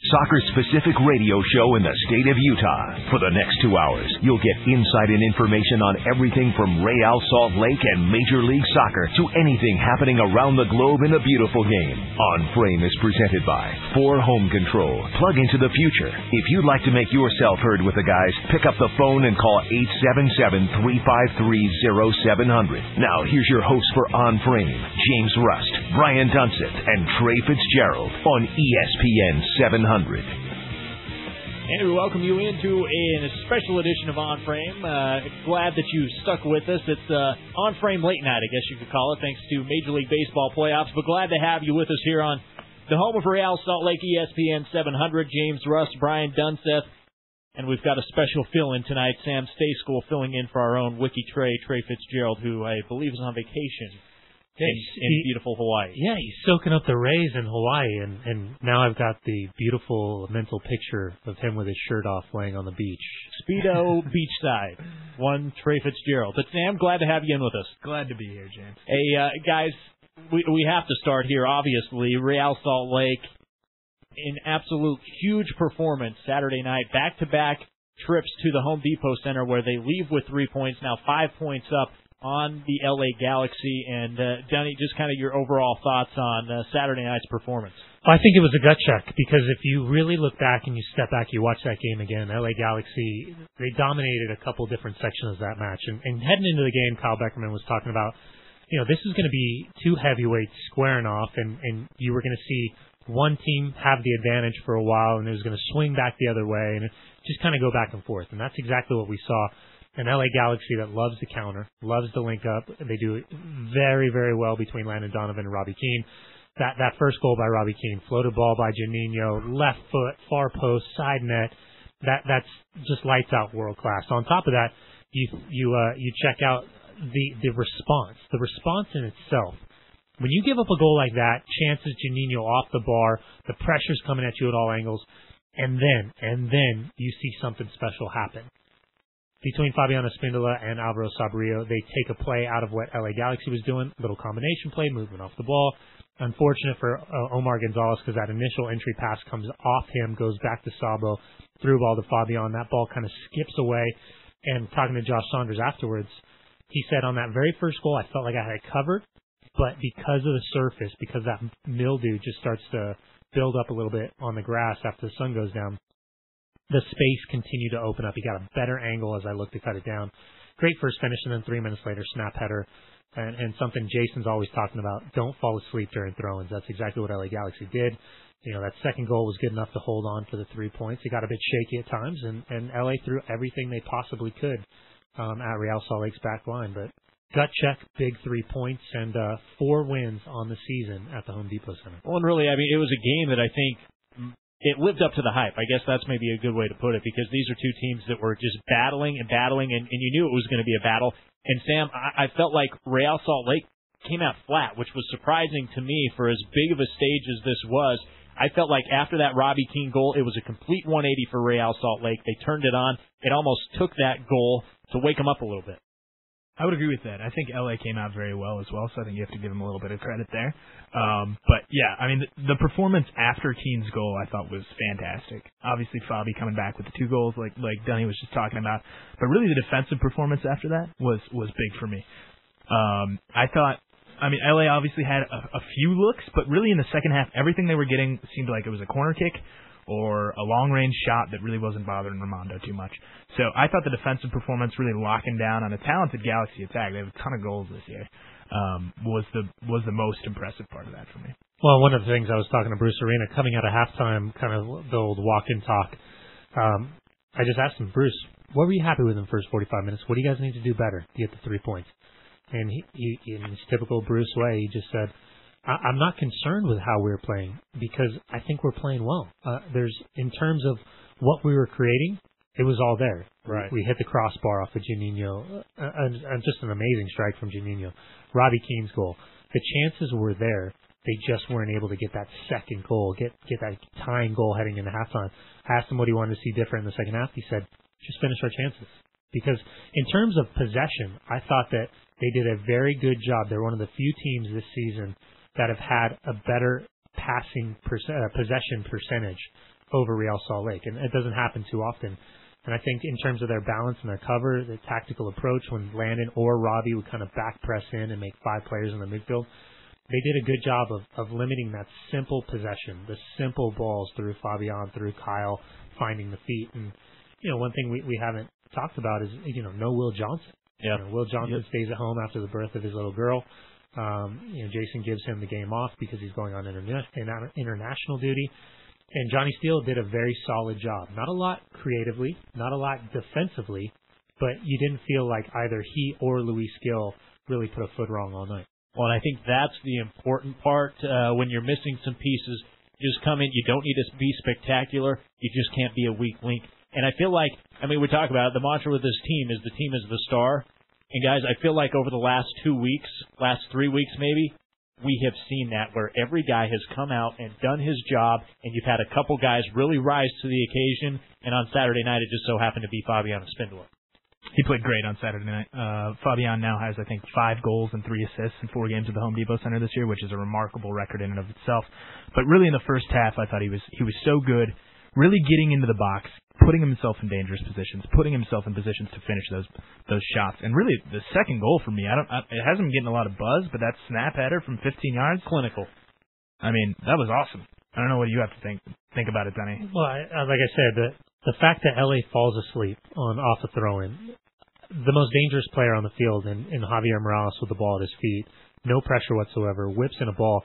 soccer-specific radio show in the state of Utah. For the next 2 hours, you'll get insight and information on everything from Real Salt Lake and Major League Soccer to anything happening around the globe in a beautiful game. On Frame is presented by 4 Home Control. Plug into the future. If you'd like to make yourself heard with the guys, pick up the phone and call 877-353-0700. Now, here's your host for On Frame, James Rust, Brian Dunseth, and Trey Fitz-Gerald on ESPN 700. And we welcome you into a special edition of On Frame. Glad that you stuck with us. It's On Frame late night, I guess you could call it, thanks to Major League Baseball playoffs. But glad to have you with us here on the home of Real Salt Lake, ESPN 700. James Rust, Brian Dunseth. And we've got a special fill-in tonight. Sam Stay-School filling in for our own Wiki Trey Fitz-Gerald, who I believe is on vacation. In beautiful Hawaii. Yeah, he's soaking up the rays in Hawaii, and now I've got the beautiful mental picture of him with his shirt off laying on the beach. Speedo beachside. One Trey Fitz-Gerald. But Sam, glad to have you in with us. Glad to be here, James. Hey, guys, we have to start here, obviously. Real Salt Lake, an absolute huge performance Saturday night. Back-to-back trips to the Home Depot Center where they leave with 3 points, now 5 points up on the LA Galaxy. And, Dunny, just kind of your overall thoughts on Saturday night's performance. I think it was a gut check, because if you really look back and you step back, you watch that game again, LA Galaxy, they dominated a couple different sections of that match. And heading into the game, Kyle Beckerman was talking about, this is going to be 2 heavyweights squaring off, and you were going to see one team have the advantage for a while, and it was going to swing back the other way, and just kind of go back and forth. And that's exactly what we saw. An LA Galaxy that loves the counter, loves the link up. They do it very, very well between Landon Donovan and Robbie Keane. That first goal by Robbie Keane, floated ball by Juninho, left foot, far post, side net. That's just lights out, world class. On top of that, you check out the response. The response in itself. When you give up a goal like that, chances Juninho off the bar, the pressure's coming at you at all angles, and then you see something special happen. Between Fabiano Spindola and Alvaro Sabrillo, they take a play out of what LA Galaxy was doing, little combination play, movement off the ball. Unfortunate for Omar Gonzalez, because that initial entry pass comes off him, goes back to Sabo, through ball to Fabian. That ball kind of skips away. And talking to Josh Saunders afterwards, he said on that very first goal, I felt like I had it covered, but because of the surface, because that mildew just starts to build up a little bit on the grass after the sun goes down, the space continued to open up. He got a better angle as I looked to cut it down. Great first finish, and then 3 minutes later, snap header. And something Jason's always talking about, don't fall asleep during throw-ins. That's exactly what LA Galaxy did. That second goal was good enough to hold on for the 3 points. It got a bit shaky at times, and LA threw everything they possibly could at Real Salt Lake's back line. But gut check, big 3 points, and 4 wins on the season at the Home Depot Center. Well, and really, it was a game that I think it lived up to the hype. I guess that's maybe a good way to put it, because these are 2 teams that were just battling, and you knew it was going to be a battle. And, Sam, I felt like Real Salt Lake came out flat, which was surprising to me for as big of a stage as this was. I felt like after that Robbie Keane goal, it was a complete 180 for Real Salt Lake. They turned it on. It almost took that goal to wake them up a little bit. I would agree with that. I think LA came out very well as well, so I think you have to give them a little bit of credit there. But, yeah, the performance after Keane's goal I thought was fantastic. Obviously, Fabi coming back with the 2 goals like Dunny was just talking about. But really the defensive performance after that was big for me. I thought, LA obviously had a few looks, but really in the second half, everything they were getting seemed like it was a corner kick or a long-range shot that really wasn't bothering Ramondo too much. So I thought the defensive performance, really locking down on a talented Galaxy attack, they have a ton of goals this year, was the most impressive part of that for me. Well, one of the things I was talking to Bruce Arena, coming out of halftime, kind of the old walk-in talk, I just asked him, Bruce, what were you happy with in the first 45 minutes? What do you guys need to do better to get the 3 points? And he in his typical Bruce way, he just said, I'm not concerned with how we're playing, because I think we're playing well. In terms of what we were creating, it was all there. Right. We hit the crossbar off of Juninho, and just an amazing strike from Juninho. Robbie Keane's goal. The chances were there. They just weren't able to get that second goal, get that tying goal heading into halftime. I asked him what he wanted to see different in the second half. He said, just finish our chances. Because in terms of possession, I thought that they did a very good job. They're one of the few teams this season that have had a better passing possession percentage over Real Salt Lake, and it doesn't happen too often. And I think in terms of their balance and their cover, the tactical approach, when Landon or Robbie would kind of back press in and make 5 players in the midfield, they did a good job of limiting that simple possession, the simple balls through Fabian, through Kyle, finding the feet. And, one thing we haven't talked about is, no Will Johnson. Yeah. Will Johnson stays at home after the birth of his little girl. Jason gives him the game off because he's going on international duty. And Johnny Steele did a very solid job. Not a lot creatively, not a lot defensively, but you didn't feel like either he or Luis Gill really put a foot wrong all night. Well, and I think that's the important part. When you're missing some pieces, you just come in. You don't need to be spectacular. You just can't be a weak link. And I feel like, we talk about it, the mantra with this team is the team is the star. And, guys, I feel like over the last 2 weeks, last 3 weeks maybe, we have seen that where every guy has come out and done his job, and you've had a couple guys really rise to the occasion. And on Saturday night, it just so happened to be Fabian Spindler. He played great on Saturday night. Fabian now has, I think, 5 goals and 3 assists in 4 games at the Home Depot Center this year, which is a remarkable record in and of itself. But really in the first half, I thought he was so good, really getting into the box, putting himself in dangerous positions, putting himself in positions to finish those shots. And really, the second goal for me, it hasn't been getting a lot of buzz, but that snap header from 15 yards, clinical. That was awesome. I don't know what you have to think about it, Denny. Well, like I said, the fact that LA falls asleep off a throw-in, the most dangerous player on the field in Javier Morales with the ball at his feet, no pressure whatsoever, whips in a ball.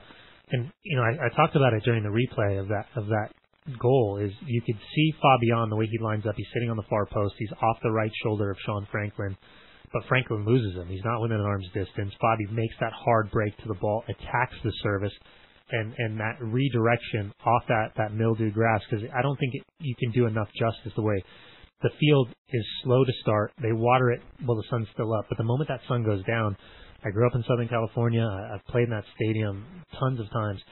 And, I talked about it during the replay of that goal is you could see Fabian, the way he lines up. He's sitting on the far post. He's off the right shoulder of Sean Franklin, but Franklin loses him. He's not within an arm's distance. Fabi makes that hard break to the ball, attacks the service, and that redirection off that mildew grass, because I don't think you can do enough justice the way the field is slow to start. They water it while the sun's still up, but the moment that sun goes down, I grew up in Southern California. I've played in that stadium tons of times.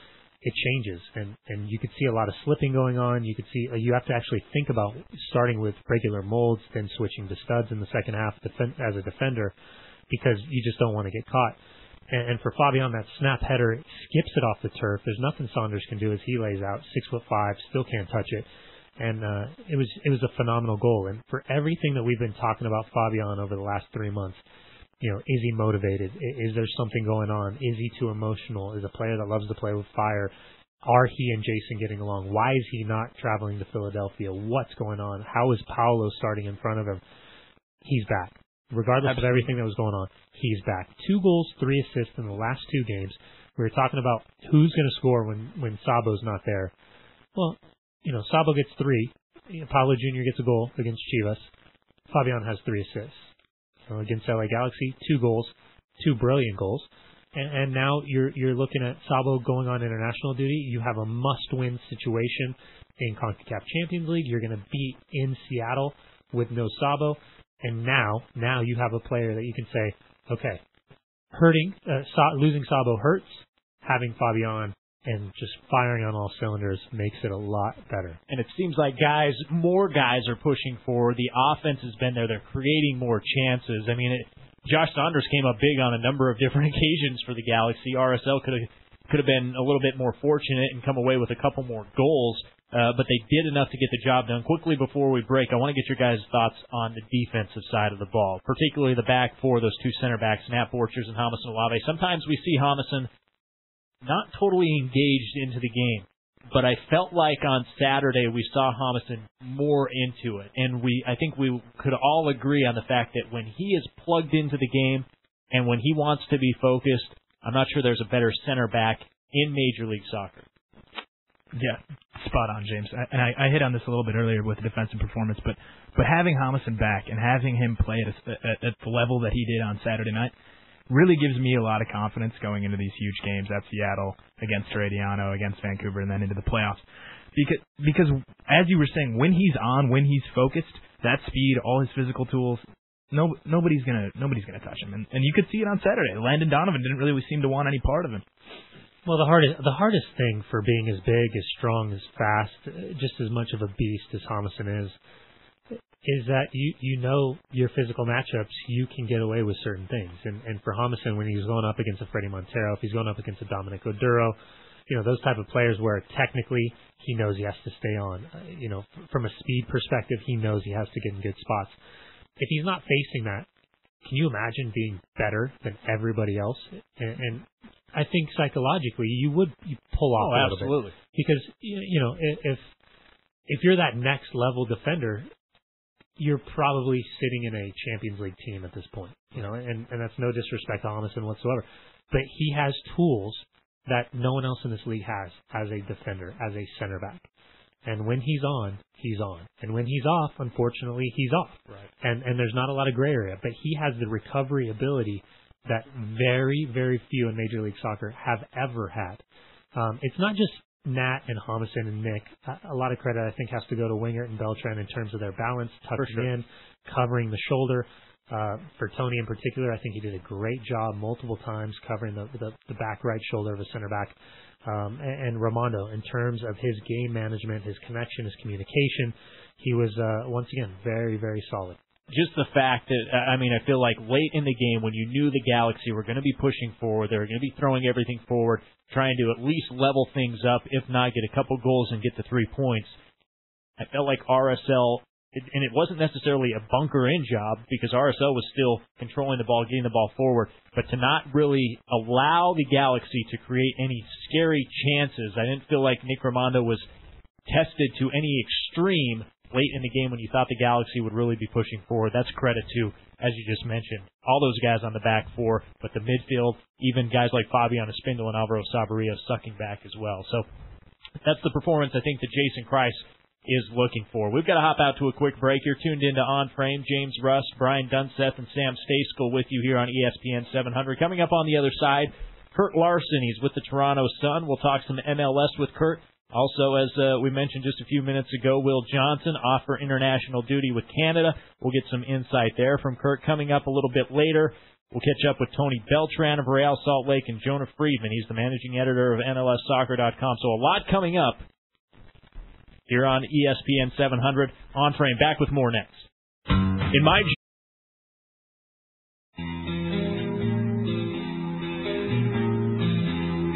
It changes, and you could see a lot of slipping going on. You could see you have to actually think about starting with regular molds, then switching to studs in the second half as a defender, because you just don't want to get caught. And for Fabian, that snap header skips it off the turf. There's nothing Saunders can do as he lays out, 6'5", still can't touch it. And it was a phenomenal goal. And for everything that we've been talking about Fabian over the last 3 months, is he motivated? Is there something going on? Is he too emotional? Is a player that loves to play with fire? Are he and Jason getting along? Why is he not traveling to Philadelphia? What's going on? How is Paolo starting in front of him? He's back. Regardless of everything that was going on, he's back. 2 goals, 3 assists in the last 2 games. We were talking about who's going to score when Sabo's not there. Well, Sabo gets 3. Paolo Jr. gets a goal against Chivas. Fabian has 3 assists. Against LA Galaxy, 2 goals, 2 brilliant goals. And now you're looking at Sabo going on international duty. You have a must-win situation in CONCACAF Champions League. You're going to beat in Seattle with no Sabo. And now you have a player that you can say, okay, losing Sabo hurts. Having Fabian and just firing on all cylinders makes it a lot better. And it seems like more guys are pushing forward. The offense has been there. They're creating more chances. Josh Saunders came up big on a number of different occasions for the Galaxy. RSL could have been a little bit more fortunate and come away with a couple more goals, but they did enough to get the job done. Quickly before we break, I want to get your guys' thoughts on the defensive side of the ball, particularly the back four, those 2 center backs, Nat Borchers and Jamison Olave. Sometimes we see Jamison not totally engaged into the game, but I felt like on Saturday we saw Jamison more into it, and I think we could all agree on the fact that when he is plugged into the game and when he wants to be focused, I'm not sure there's a better center back in Major League Soccer. Yeah, spot on, James. And I hit on this a little bit earlier with the defensive performance, but having Jamison back and having him play at the level that he did on Saturday night really gives me a lot of confidence going into these huge games at Seattle, against Herediano, against Vancouver, and then into the playoffs. Because as you were saying, when he's on, when he's focused, that speed, all his physical tools, nobody's gonna touch him. And you could see it on Saturday. Landon Donovan didn't really seem to want any part of him. Well, the hardest thing for being as big, as strong, as fast, just as much of a beast as Jamison is that you know your physical matchups, you can get away with certain things. And for Jamison, when he's going up against a Freddie Montero, if he's going up against a Dominic Oduro, those type of players where technically he knows he has to stay on. From a speed perspective, he knows he has to get in good spots. If he's not facing that, can you imagine being better than everybody else? And I think psychologically you pull off a little absolutely. bit. Because, if you're that next level defender, you're probably sitting in a Champions League team at this point. And that's no disrespect to Amundsen whatsoever. But he has tools that no one else in this league has as a defender, as a center back. And when he's on, he's on. And when he's off, unfortunately, he's off. Right. And there's not a lot of gray area. But he has the recovery ability that very, very few in Major League Soccer have ever had. It's not just Nat and Homison and Nick. A lot of credit, I think, has to go to Wingert and Beltran in terms of their balance, tucking in, covering the shoulder. For Tony in particular, I think he did a great job multiple times covering the back right shoulder of a center back. And Ramondo, in terms of his game management, his connection, his communication, he was, once again, very, very solid. Just the fact that, I feel like late in the game when you knew the Galaxy were going to be pushing forward, they were going to be throwing everything forward, trying to at least level things up, if not get a couple goals and get the 3 points, I felt like RSL, and it wasn't necessarily a bunker-in job because RSL was still controlling the ball, getting the ball forward, but to not really allow the Galaxy to create any scary chances. I didn't feel like Nick Ramondo was tested to any extreme late in the game when you thought the Galaxy would really be pushing forward. That's credit to, as you just mentioned, all those guys on the back four, but the midfield, even guys like Fabian Espindal and Alvaro Sabarillo sucking back as well. So that's the performance I think that Jason Kreis is looking for. We've got to hop out to a quick break. You're tuned into On Frame. James Rust, Brian Dunseth, and Sam Stejskal with you here on ESPN 700. Coming up on the other side, Kurt Larson. He's with the Toronto Sun. We'll talk some MLS with Kurt. Also, as we mentioned just a few minutes ago, Will Johnson off for international duty with Canada. We'll get some insight there from Kurt. Coming up a little bit later, we'll catch up with Tony Beltran of Real Salt Lake and Jonah Freedman. He's the managing editor of MLSsoccer.com. So a lot coming up here on ESPN 700. On Frame. Back with more next. In my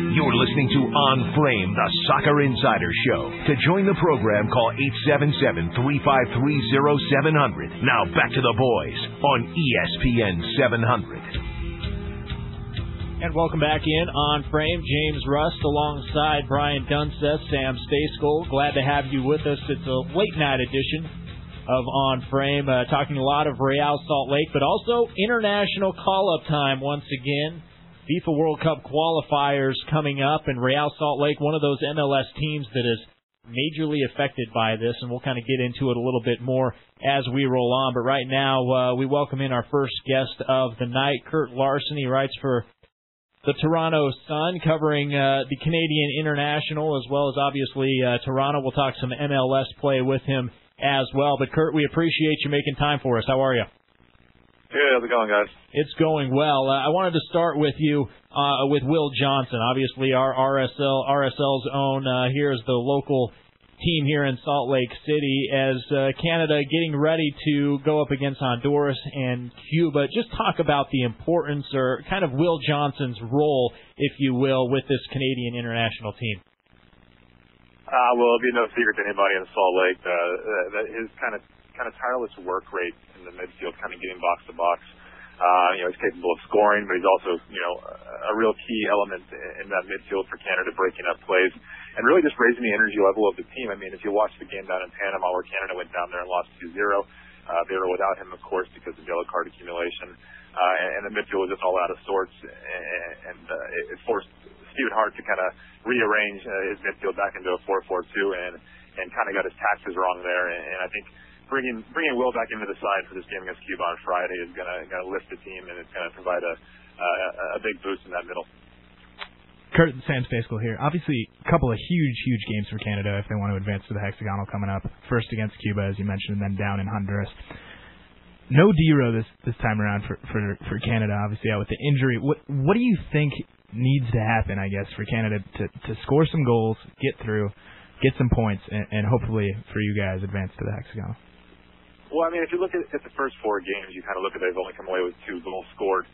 You're listening to On Frame, the Soccer Insider Show. To join the program, call 877-353-0700. Now back to the boys on ESPN 700. And welcome back in On Frame. James Rust alongside Brian Dunseth, Sam Stejskal. Glad to have you with us. It's a late night edition of On Frame, talking a lot of Real Salt Lake, but also international call-up time once again. FIFA World Cup qualifiers coming up, and Real Salt Lake, one of those MLS teams that is majorly affected by this, and we'll kind of get into it a little bit more as we roll on. But right now, we welcome in our first guest of the night, Kurt Larson. He writes for the Toronto Sun, covering the Canadian International, as well as obviously Toronto. We'll talk some MLS play with him as well. But Kurt, we appreciate you making time for us. How are you? Good. How's it going, guys? It's going well. I wanted to start with you with Will Johnson. Obviously, our RSL's own. Here's the local team here in Salt Lake City as Canada getting ready to go up against Honduras and Cuba. Just talk about the importance or kind of Will Johnson's role, if you will, with this Canadian international team. Well, it'll be no secret to anybody in Salt Lake that his kind of tireless work rate in the midfield, kind of getting box to box. He's capable of scoring, but he's also, a real key element in that midfield for Canada, breaking up plays and really just raising the energy level of the team. I mean, if you watch the game down in Panama where Canada went down there and lost 2-0, they were without him, of course, because of yellow card accumulation. And the midfield was just all out of sorts, and it forced Stephen Hart to kind of rearrange his midfield back into a 4-4-2 and kind of got his taxes wrong there. And I think bringing Will back into the side for this game against Cuba on Friday is going to lift the team, and it's going to provide a big boost in that middle. Kurt, Sam Stejskal here. Obviously, a couple of huge games for Canada if they want to advance to the hexagonal coming up. First against Cuba, as you mentioned, and then down in Honduras. No D-Row this time around for Canada, obviously out with the injury. What do you think needs to happen, I guess, for Canada to score some goals, get through, get some points, and hopefully for you guys advance to the hexagonal? Well, I mean, if you look at the first four games, you kind of look at they've only come away with 2 goals scored.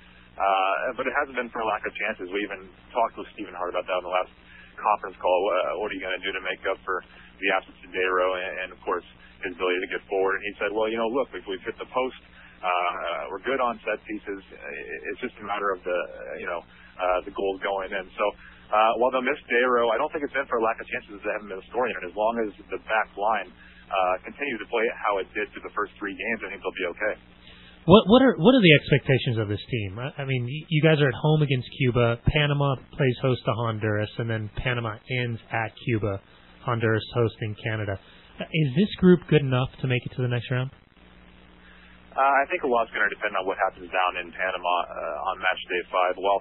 But it hasn't been for a lack of chances. We even talked with Stephen Hart about that in the last conference call, what are you going to do to make up for the absence of Dayro and of course, his ability to get forward. And he said, well, look, if we've hit the post, we're good on set pieces. It's just a matter of the goals going in. So while they'll miss Dayro, I don't think it's been for a lack of chances they haven't been scoring. And as long as the back line continues to play how it did through the first 3 games, I think they'll be okay. What are the expectations of this team? I mean, you guys are at home against Cuba. Panama plays host to Honduras, and then Panama ends at Cuba. Honduras hosting Canada. Is this group good enough to make it to the next round? I think a lot's going to depend on what happens down in Panama on match day 5. Well,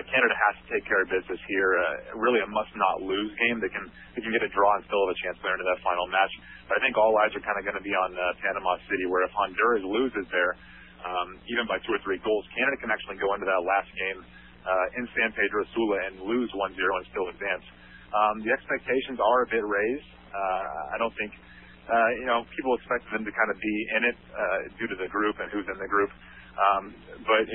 Canada has to take care of business here. Really a must-not-lose game. They can get a draw and still have a chance to enter that final match. But I think all eyes are kind of going to be on Panama City, where if Honduras loses there, even by 2 or 3 goals, Canada can actually go into that last game in San Pedro Sula and lose 1-0 and still advance. The expectations are a bit raised. I don't think, people expect them to kind of be in it due to the group and who's in the group. But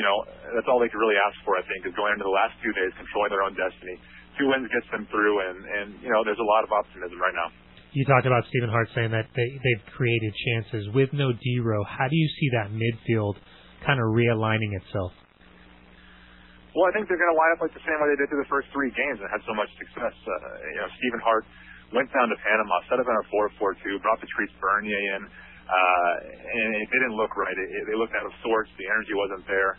that's all they can really ask for, I think, is going into the last 2 days, controlling their own destiny. 2 wins gets them through, and there's a lot of optimism right now. You talked about Stephen Hart saying that they've created chances. With no Dero, how do you see that midfield kind of realigning itself? Well, I think they're going to line up like the same way they did through the first 3 games and had so much success. Stephen Hart went down to Panama, set up in a 4-4-2, brought Patrice Bernier in, and it didn't look right. They looked out of sorts. The energy wasn't there.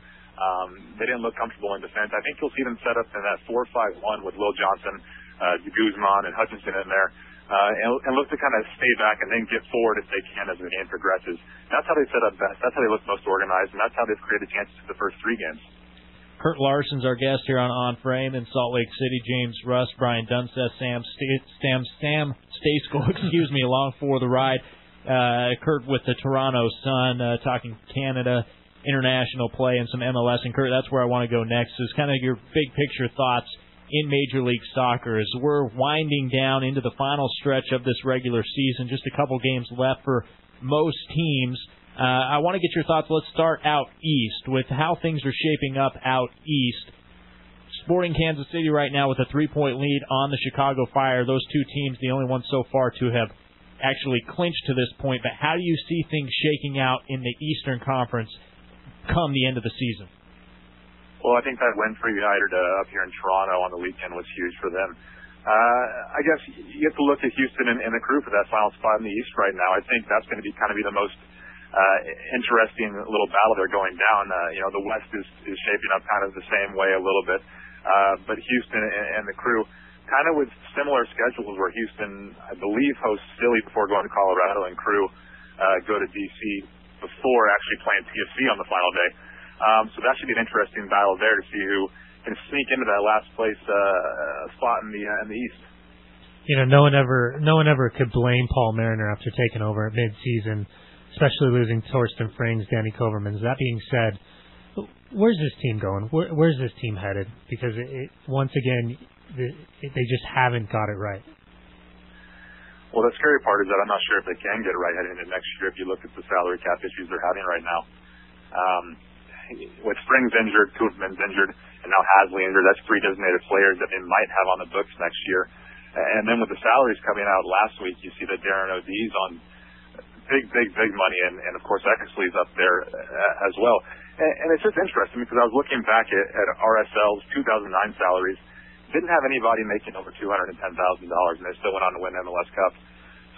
They didn't look comfortable in defense. I think you'll see them set up in that 4-5-1 with Will Johnson, de Guzman, and Hutchinson in there, and look to kind of stay back and then get forward if they can as the game progresses. That's how they set up best. That's how they look most organized, and that's how they've created chances for the first 3 games. Kurt Larson's our guest here on Frame in Salt Lake City. James Rust, Brian Dunseth, Sam Stejskal, along for the ride. Kurt with the Toronto Sun, talking Canada, international play, and some MLS. And Kurt, that's where I want to go next, is kind of your big picture thoughts in Major League Soccer. As we're winding down into the final stretch of this regular season, just a couple games left for most teams. I want to get your thoughts. Let's start out east with how things are shaping up out east. Sporting Kansas City right now with a 3-point lead on the Chicago Fire. Those 2 teams, the only ones so far to have actually clinched to this point. But how do you see things shaking out in the Eastern Conference come the end of the season? Well, I think that win for United up here in Toronto on the weekend was huge for them. I guess you have to look at Houston and the Crew for that final spot in the East right now. I think that's going to be the most interesting little battle they're going down. The West is shaping up kind of the same way a little bit. But Houston and the Crew kind of with similar schedules, where Houston, I believe, hosts Philly before going to Colorado, and Crew go to D.C. before actually playing TFC on the final day. So that should be an interesting battle there to see who can sneak into that last place spot in the East. No one ever could blame Paul Mariner after taking over at midseason, especially losing Torsten Frings, Danny Kovermans. That being said, where's this team going? Where's this team headed? Because once again, they just haven't got it right. Well, the scary part is that I'm not sure if they can get it right heading into next year if you look at the salary cap issues they're having right now. With Springs injured, Kovermans injured, and now Hasley injured, that's 3 designated players that they might have on the books next year. And then with the salaries coming out last week, you see that Darren O'D's on big money, and of course Eckersley's up there as well. And it's just interesting because I was looking back at RSL's 2009 salaries, didn't have anybody making over $210,000, and they still went on to win MLS Cup.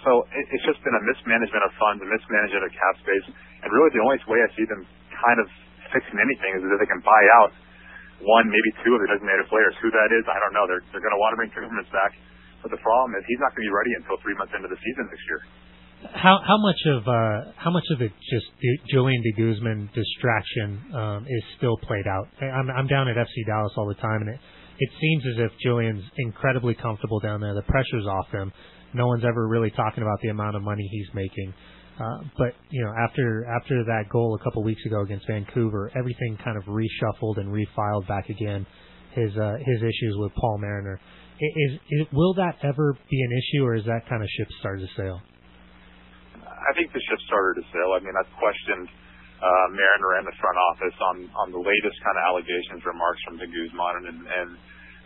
So it's just been a mismanagement of funds, a mismanagement of cap space, and really the only way I see them kind of fixing anything is that they can buy out 1, maybe 2 of the designated players. Who that is, I don't know. They're going to want to bring Kovermans back, but the problem is he's not going to be ready until 3 months into the season next year. How much of it just Julian de Guzman distraction is still played out? I'm down at FC Dallas all the time, and it seems as if Julian's incredibly comfortable down there. The pressure's off him. No one's ever really talking about the amount of money he's making. But after that goal a couple weeks ago against Vancouver, everything kind of reshuffled and refiled back again. His issues with Paul Mariner. Will that ever be an issue, or is that kind of ship started to sail? I think the ship started to sail. I mean, I've questioned Mariner and the front office on the latest kind of allegations, remarks from de Guzman, and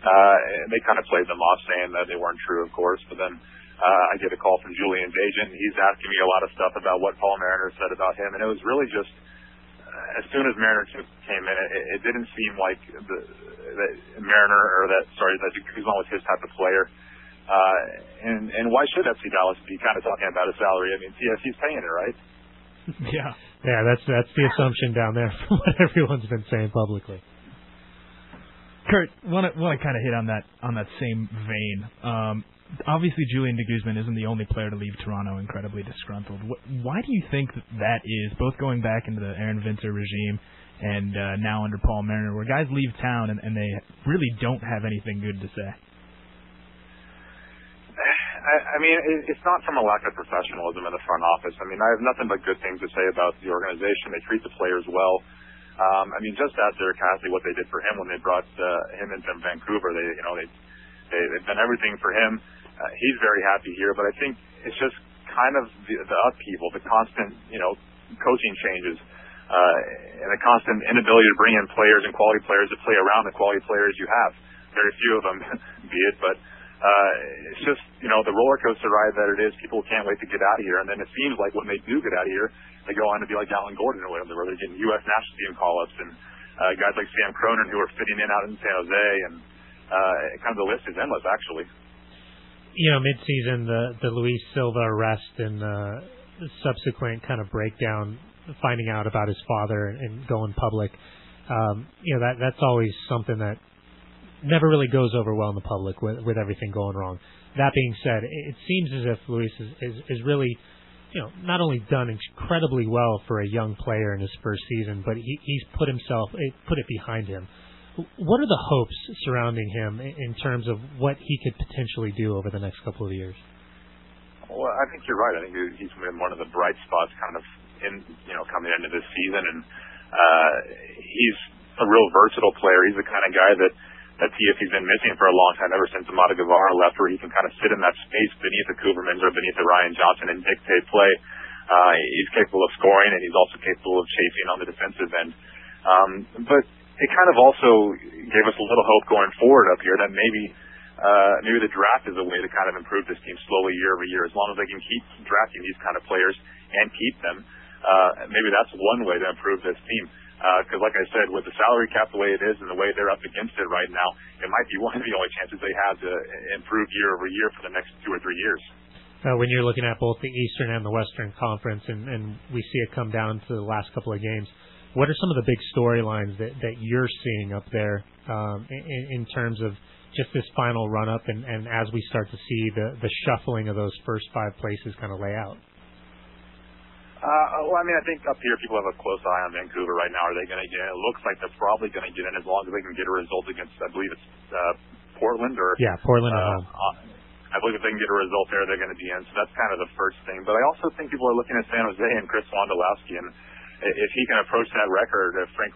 They kind of played them off, saying that they weren't true, of course. But then I get a call from Julian's agent. He's asking me a lot of stuff about what Paul Mariner said about him, and it was really just as soon as Mariner came in, it didn't seem like that Mariner that Guzman was his type of player. And why should FC Dallas be kind of talking about his salary? I mean, TFC's paying it, right? Yeah, that's the assumption down there from what everyone's been saying publicly. Kurt, want to kind of hit on that same vein. Obviously, Julian de Guzman isn't the only player to leave Toronto incredibly disgruntled. Why do you think that is, both going back into the Aaron Vincer regime and now under Paul Mariner, where guys leave town and they really don't have anything good to say? I mean, it's not from a lack of professionalism in the front office. I mean, I have nothing but good things to say about the organization. They treat the players well. I mean, just ask Derek Cassidy what they did for him when they brought him into Vancouver. They've done everything for him. He's very happy here, but I think it's just kind of the upheaval, the constant, coaching changes, and the constant inability to bring in players and quality players to play around the quality players you have. Very few of them, be it, but it's just, the roller coaster ride that it is. People can't wait to get out of here, and then it seems like when they do get out of here, they go on to be like Alan Gordon or whatever, where they're getting U.S. national team call-ups, and guys like Sam Cronin who are fitting in out in San Jose, and kind of the list is endless, actually. Mid-season, the Luis Silva arrest and the subsequent kind of breakdown, finding out about his father and going public, that's always something that never really goes over well in the public with everything going wrong. That being said, it seems as if Luis is really, not only done incredibly well for a young player in his first season, but he's put it behind him. What are the hopes surrounding him in terms of what he could potentially do over the next couple of years? Well, I think you're right. I think he's been one of the bright spots kind of coming into this season, and he's a real versatile player. He's the kind of guy that TFC's been missing for a long time, ever since Amada Guevara left, where he can kind of sit in that space beneath the Coovermans or beneath the Ryan Johnson and dictate play. He's capable of scoring, and he's also capable of chasing on the defensive end. But it kind of also gave us a little hope going forward up here that maybe the draft is a way to kind of improve this team slowly year over year. As long as they can keep drafting these kind of players and keep them, maybe that's one way to improve this team. Because like I said, with the salary cap the way it is and the way they're up against it right now, it might be one of the only chances they have to improve year over year for the next 2 or 3 years. When you're looking at both the Eastern and the Western Conference, and we see it come down to the last couple of games, what are some of the big storylines that you're seeing up there in terms of just this final run-up and as we start to see the shuffling of those first 5 places kind of lay out? Well, I mean, I think up here people have a close eye on Vancouver right now. Are they going to get in? It looks like they're probably going to get in as long as they can get a result against, I believe it's Portland. Portland at home. I believe if they can get a result there, they're going to be in. So that's kind of the first thing. But I also think people are looking at San Jose and Chris Wondolowski, and if he can approach that record, if Frank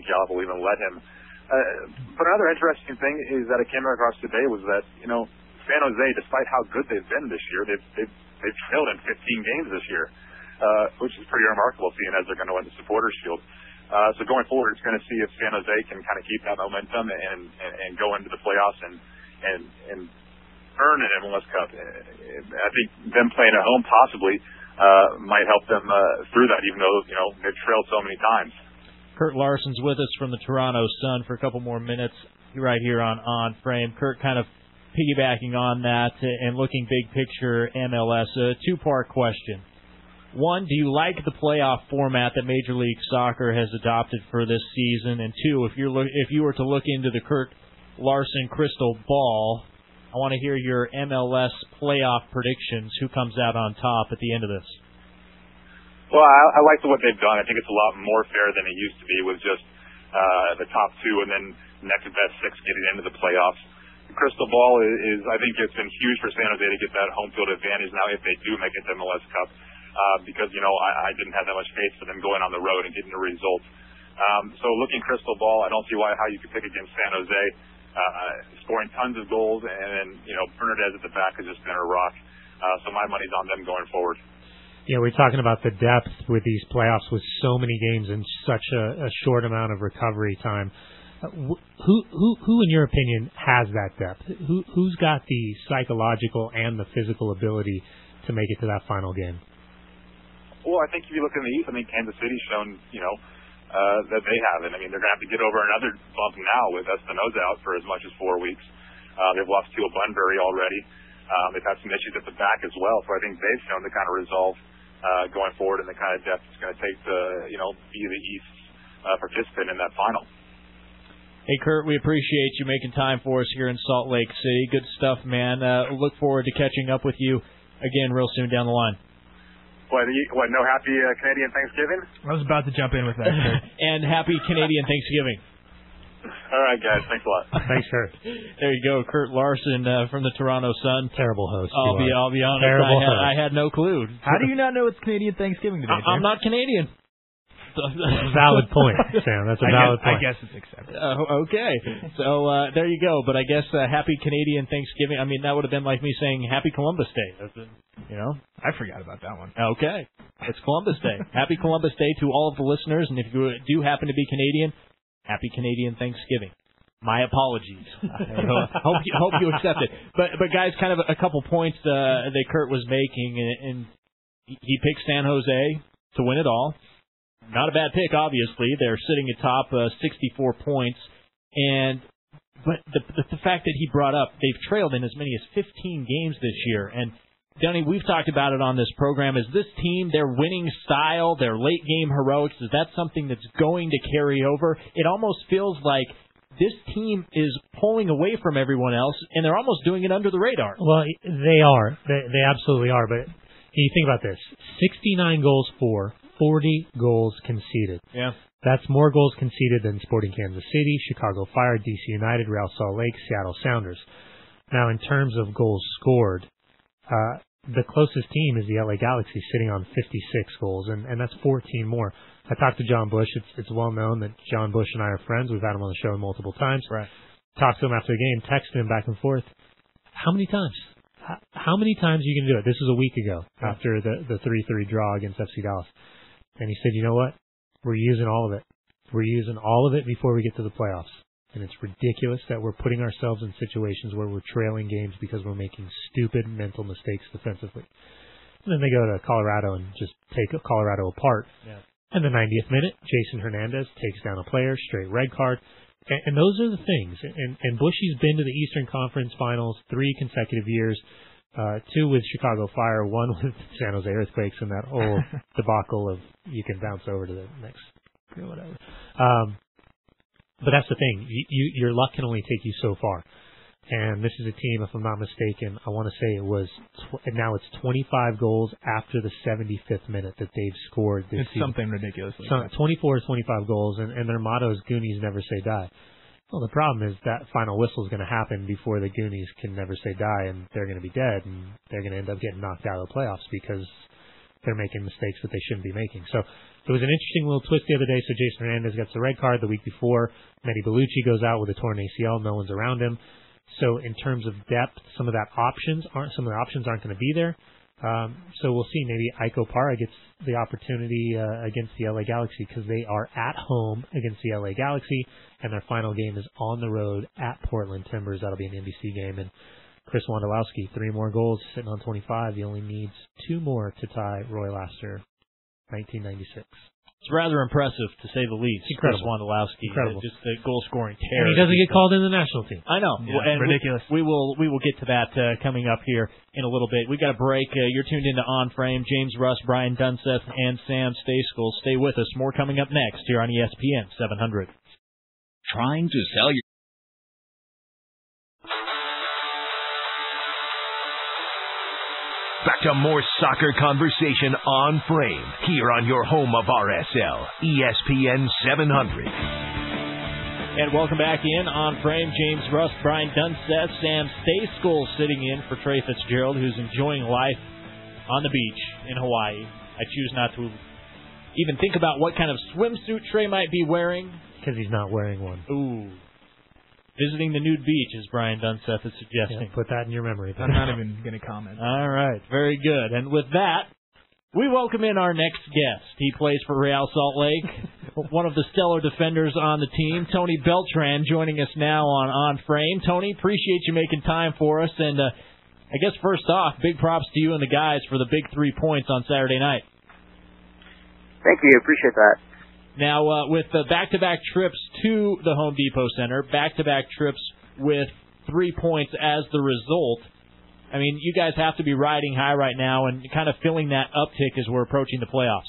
Gallup will even let him. But another interesting thing is that I came across today was that San Jose, despite how good they've been this year, they've trailed in 15 games this year, which is pretty remarkable, seeing as they're going to win the Supporters Shield. So going forward, it's going to see if San Jose can kind of keep that momentum and go into the playoffs and earn an MLS Cup. I think them playing at home possibly might help them through that, even though they've trailed so many times. Kurt Larson's with us from the Toronto Sun for a couple more minutes right here on Frame. Kurt, kind of piggybacking on that and looking big picture MLS, a 2-part question. One, do you like the playoff format that Major League Soccer has adopted for this season? And 2, if you were to look into the Kurt Larson crystal ball, I want to hear your MLS playoff predictions. Who comes out on top at the end of this? Well, I like what they've done. I think it's a lot more fair than it used to be with just the top 2 and then next best 6 getting into the playoffs. The crystal ball is I think it's been huge for San Jose to get that home field advantage now if they do make it to MLS Cup. Because, I didn't have that much faith for them going on the road and getting a result. So looking crystal ball, I don't see how you could pick against San Jose, scoring tons of goals, and then, Bernardez at the back has just been a rock. So my money's on them going forward. Yeah, we're talking about the depth with these playoffs with so many games and such a short amount of recovery time. Who, in your opinion, has that depth? Who's got the psychological and the physical ability to make it to that final game? Well, I think if you look in the East, I think Kansas City's shown, that they have it. I mean, they're going to have to get over another bump now with Espinoza out for as much as 4 weeks. They've lost Teal Bunbury already. They've had some issues at the back as well. So I think they've shown the kind of resolve going forward and the kind of depth it's going to take to, be the East's participant in that final. Hey, Kurt, we appreciate you making time for us here in Salt Lake City. Good stuff, man. Look forward to catching up with you again real soon down the line. What, no happy Canadian Thanksgiving? I was about to jump in with that. And happy Canadian Thanksgiving. All right, guys. Thanks a lot. Thanks, Kurt. There you go, Kurt Larson from the Toronto Sun. Terrible host. I'll be honest. I had no clue. How do you not know it's Canadian Thanksgiving today, James? I'm not Canadian. Valid point, Sam. That's a valid point. I guess it's accepted. Okay. So there you go. But I guess happy Canadian Thanksgiving. I mean, that would have been like me saying Happy Columbus Day. I forgot about that one. Okay. It's Columbus Day. Happy Columbus Day to all of the listeners. And if you do happen to be Canadian, happy Canadian Thanksgiving. My apologies. Hope you accept it. But guys, kind of a couple points that Kurt was making, and he picked San Jose to win it all. Not a bad pick, obviously. They're sitting atop 64 points, but the fact that he brought up, they've trailed in as many as 15 games this year. And Dunny, we've talked about it on this program. Is this team, their winning style, their late game heroics, is that something that's going to carry over? It almost feels like this team is pulling away from everyone else, and they're almost doing it under the radar. Well, they are. They absolutely are. But you think about this: 69 goals for, 40 goals conceded. Yeah. That's more goals conceded than Sporting Kansas City, Chicago Fire, DC United, Real Salt Lake, Seattle Sounders. Now, in terms of goals scored, the closest team is the LA Galaxy, sitting on 56 goals, and that's 14 more. I talked to John Bush. It's well known that John Bush and I are friends. We've had him on the show multiple times. Right. Talked to him after the game, texted him back and forth. How many times? How many times are you going to do it? This was a week ago after the 3-3 draw against FC Dallas. And he said, you know what? We're using all of it. We're using all of it before we get to the playoffs. And it's ridiculous that we're putting ourselves in situations where we're trailing games because we're making stupid mental mistakes defensively. And then they go to Colorado and just take Colorado apart. Yeah. And the 90th minute, Jason Hernandez takes down a player, straight red card. And those are the things. And Bushy's been to the Eastern Conference Finals 3 consecutive years. 2 with Chicago Fire, 1 with San Jose Earthquakes, and that whole debacle of you can bounce over to the next or whatever. But that's the thing. Your luck can only take you so far. And this is a team, if I'm not mistaken, I want to say it was, now it's 25 goals after the 75th minute that they've scored this season. It's something ridiculous. 24 or 25 goals, and their motto is Goonies never say die. Well, the problem is that final whistle is going to happen before the Goonies can never say die, and they're going to be dead, and they're going to end up getting knocked out of the playoffs because they're making mistakes that they shouldn't be making. So it was an interesting little twist the other day. So Jason Hernandez gets the red card the week before. Manny Bellucci goes out with a torn ACL. No one's around him. So in terms of depth, some of the options aren't going to be there. So we'll see. Maybe Iko Para gets the opportunity against the LA Galaxy because they are at home against the LA Galaxy, and their final game is on the road at Portland Timbers. That'll be an NBC game. And Chris Wondolowski, 3 more goals, sitting on 25. He only needs 2 more to tie Roy Laster, 1996. It's rather impressive, to say the least. Chris Wondolowski, just the goal-scoring terror. And he doesn't get called in the national team. I know. Yeah, and ridiculous. We will get to that coming up here in a little bit. We got a break. You're tuned into On Frame. James Russ, Brian Dunseth, and Sam Stejskal. Stay with us. More coming up next here on ESPN 700. Trying to sell your... Back to more soccer conversation on Frame, here on your home of RSL, ESPN 700. And welcome back in on Frame. James Russ, Brian Dunseth, Sam Stejskal sitting in for Trey Fitz-Gerald, who's enjoying life on the beach in Hawaii. I choose not to even think about what kind of swimsuit Trey might be wearing. Because he's not wearing one. Ooh. Visiting the nude beach, as Brian Dunseth is suggesting. Yeah, put that in your memory. I'm not even going to comment. All right. Very good. And with that, we welcome in our next guest. He plays for Real Salt Lake, one of the stellar defenders on the team, Tony Beltran, joining us now on Frame. Tony, appreciate you making time for us. And I guess first off, big props to you and the guys for the big 3 points on Saturday night. Thank you. Appreciate that. Now, with the back-to-back trips to the Home Depot Center, back-to-back trips with 3 points as the result, I mean, you guys have to be riding high right now and kind of feeling that uptick as we're approaching the playoffs.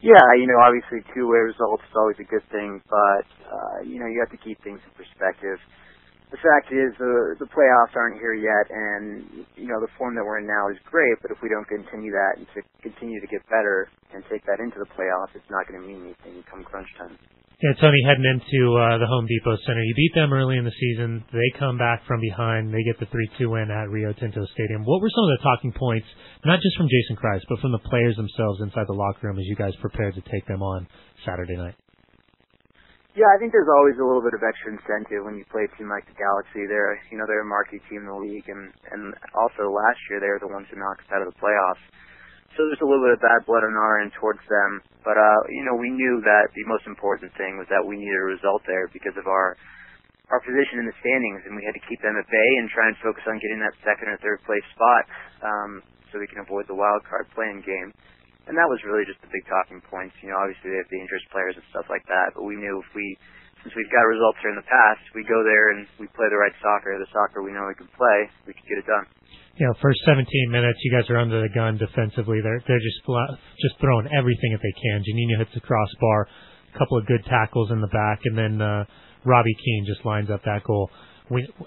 Yeah, obviously two-way results is always a good thing, but, you have to keep things in perspective. The fact is the playoffs aren't here yet, and, the form that we're in now is great, but if we don't continue that and to continue to get better and take that into the playoffs, it's not going to mean anything come crunch time. Yeah, Tony, heading into the Home Depot Center, you beat them early in the season. They come back from behind. They get the 3-2 win at Rio Tinto Stadium. What were some of the talking points, not just from Jason Kreis, but from the players themselves inside the locker room as you guys prepared to take them on Saturday night? Yeah, I think there's always a little bit of extra incentive when you play a team like the Galaxy. They're a marquee team in the league, and also last year they were the ones who knocked us out of the playoffs. So there's a little bit of bad blood on our end towards them. But, we knew that the most important thing was that we needed a result there because of our position in the standings, and we had to keep them at bay and try and focus on getting that second or third place spot so we can avoid the wild card playing game. And that was really just the big talking points. Obviously they have dangerous players and stuff like that, but we knew since we've got results here in the past, we go there and we play the right soccer, the soccer we know we can play, we can get it done. First 17 minutes, you guys are under the gun defensively. They're just throwing everything if they can. Janino hits the crossbar, a couple of good tackles in the back, and then Robbie Keane just lines up that goal.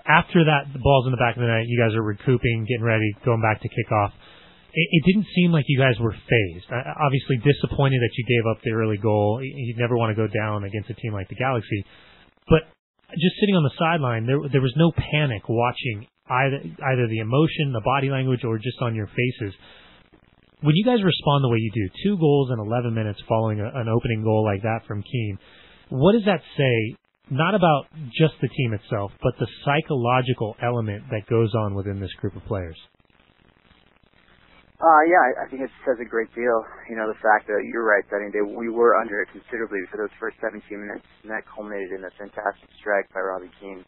After that, the ball's in the back of the net. You guys are recouping, getting ready, going back to kick off. It didn't seem like you guys were phased. Obviously disappointed that you gave up the early goal. You'd never want to go down against a team like the Galaxy. But just sitting on the sideline, there was no panic watching either the emotion, the body language, or just on your faces. When you guys respond the way you do, 2 goals in 11 minutes following an opening goal like that from Keane, what does that say, not about just the team itself, but the psychological element that goes on within this group of players? I think it says a great deal. The fact that you're right, that we were under it considerably for those first 17 minutes, and that culminated in a fantastic strike by Robbie Keane.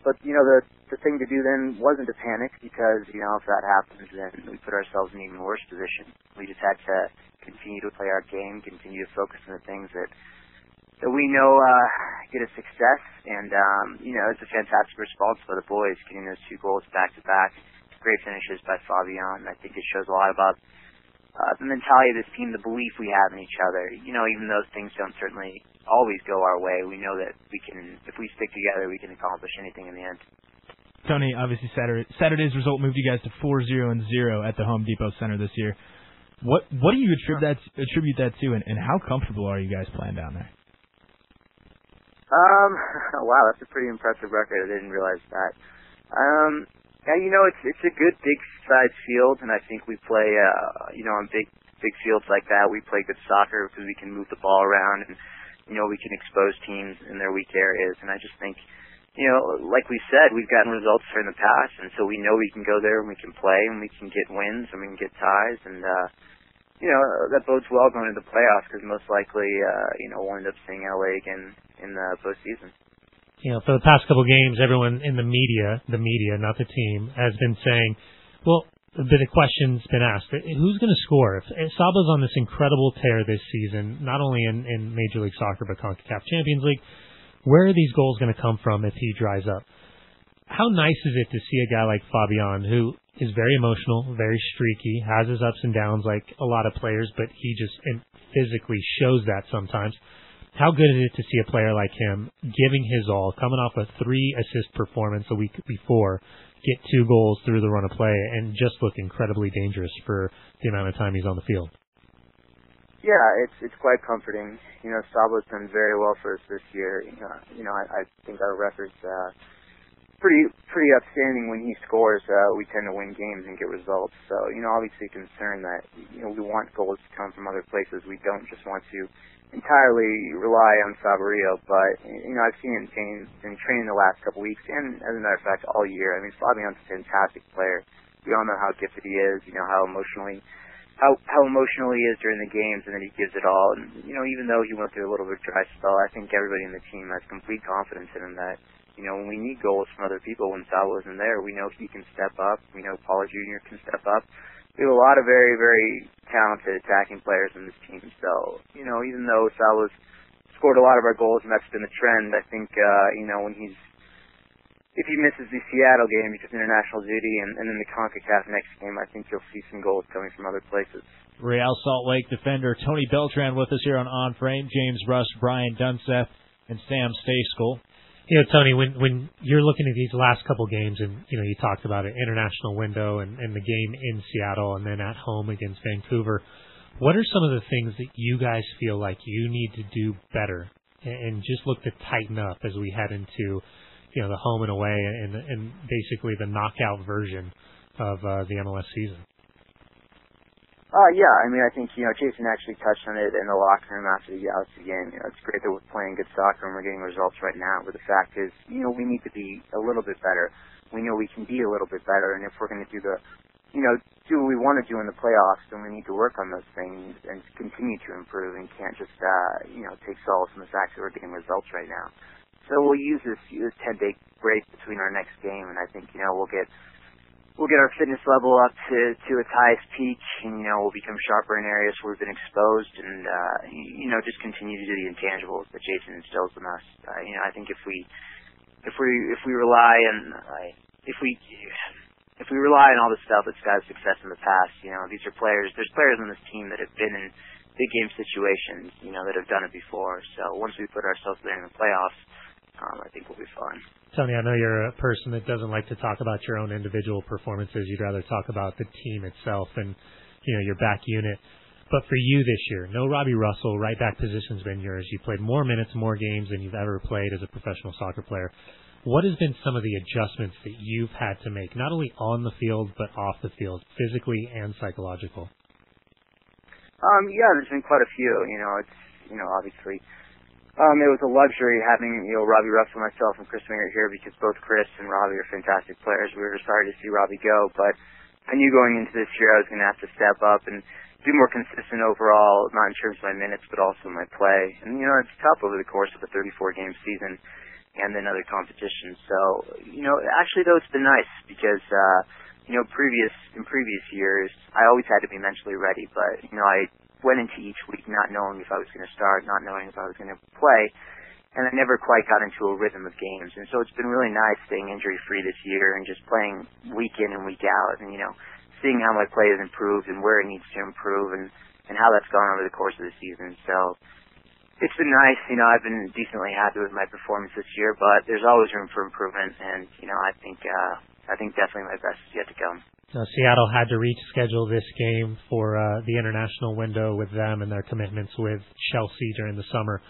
But the thing to do then wasn't to panic because, if that happens, then we put ourselves in an even worse position. We just had to continue to play our game, continue to focus on the things that we know get us success. And, it's a fantastic response by the boys, getting those 2 goals back-to-back. Great finishes by Fabian. I think it shows a lot about the mentality of this team, the belief we have in each other. Even though things don't certainly always go our way, we know that if we stick together, we can accomplish anything in the end. Tony, obviously Saturday's result moved you guys to 4-0-0 at the Home Depot Center this year. What do you attribute that to, and how comfortable are you guys playing down there? Wow, that's a pretty impressive record. I didn't realize that. It's a good big-sized field, and I think we play, on big fields like that, we play good soccer because we can move the ball around and, we can expose teams in their weak areas. And I just think, like we said, we've gotten results here in the past, and so we know we can go there and we can play and we can get wins and we can get ties. And, that bodes well going into the playoffs because most likely, we'll end up seeing LA again in the postseason. For the past couple of games, everyone in the media, not the team, has been saying, well, a bit of questions been asked. Who's going to score? If Saba's on this incredible tear this season, not only in Major League Soccer but CONCACAF Champions League, where are these goals going to come from if he dries up? How nice is it to see a guy like Fabian, who is very emotional, very streaky, has his ups and downs like a lot of players, but he just physically shows that sometimes. How good is it to see a player like him giving his all, coming off a 3-assist performance a week before, get 2 goals through the run of play, and just look incredibly dangerous for the amount of time he's on the field? Yeah, it's quite comforting. Saba's done very well for us this year. I think our record's pretty outstanding when he scores. We tend to win games and get results. So, obviously concerned that, we want goals to come from other places. We don't just want to entirely rely on Fabricio, but, I've seen it in training the last couple weeks, and as a matter of fact, all year. I mean, Fabian's a fantastic player. We all know how gifted he is, how emotionally how emotional he is during the games, and that he gives it all. And even though he went through a little bit of dry spell, I think everybody in the team has complete confidence in him that when we need goals from other people, when Sal isn't there, we know he can step up. We know Paul Jr. can step up. We have a lot of very, very talented attacking players in this team. So even though Sal has scored a lot of our goals, and that's been the trend, I think if he misses the Seattle game because of international duty and then the CONCACAF next game, I think you'll see some goals coming from other places. Real Salt Lake defender Tony Beltran with us here on Frame. James Rust, Brian Dunseth, and Sam Stayskool. Tony, when you're looking at these last couple games, and you talked about an international window and the game in Seattle and then at home against Vancouver, what are some of the things that you guys feel like you need to do better and just look to tighten up as we head into the home and away and basically the knockout version of the MLS season? I think, Jason actually touched on it in the locker room after the Galaxy game. It's great that we're playing good soccer and we're getting results right now, but the fact is, we need to be a little bit better. We know we can be a little bit better, and if we're going to do do what we want to do in the playoffs, then we need to work on those things and continue to improve, and can't just, take solace in the fact that we're getting results right now. So we'll use this 10-day break between our next game, and I think, we'll get our fitness level up to its highest peak, and we'll become sharper in areas where we've been exposed, and just continue to do the intangibles that Jason instills in us. I think if we rely on all the stuff that's got success in the past, these are players. There's players on this team that have been in big game situations, that have done it before. So once we put ourselves there in the playoffs, I think we'll be fine. Tony, I know you're a person that doesn't like to talk about your own individual performances. You'd rather talk about the team itself and, your back unit. But for you this year, no Robbie Russell, right back position's been yours. You played more minutes, more games than you've ever played as a professional soccer player. What has been some of the adjustments that you've had to make, not only on the field, but off the field, physically and psychological? There's been quite a few. It's, obviously, it was a luxury having, Robbie Russell, myself, and Chris Winger here, because both Chris and Robbie are fantastic players. We were sorry to see Robbie go, but I knew going into this year I was going to have to step up and be more consistent overall, not in terms of my minutes, but also my play. And, it's tough over the course of a 34-game season and then other competitions. So, actually, though, it's been nice because, in previous years, I always had to be mentally ready, but, I went into each week not knowing if I was going to start, not knowing if I was going to play, and I never quite got into a rhythm of games. And so it's been really nice staying injury-free this year and just playing week in and week out and, seeing how my play has improved and where it needs to improve and how that's gone over the course of the season. So it's been nice. I've been decently happy with my performance this year, but there's always room for improvement, and, I think definitely my best is yet to come. Seattle had to reschedule this game for the international window with them and their commitments with Chelsea during the summer.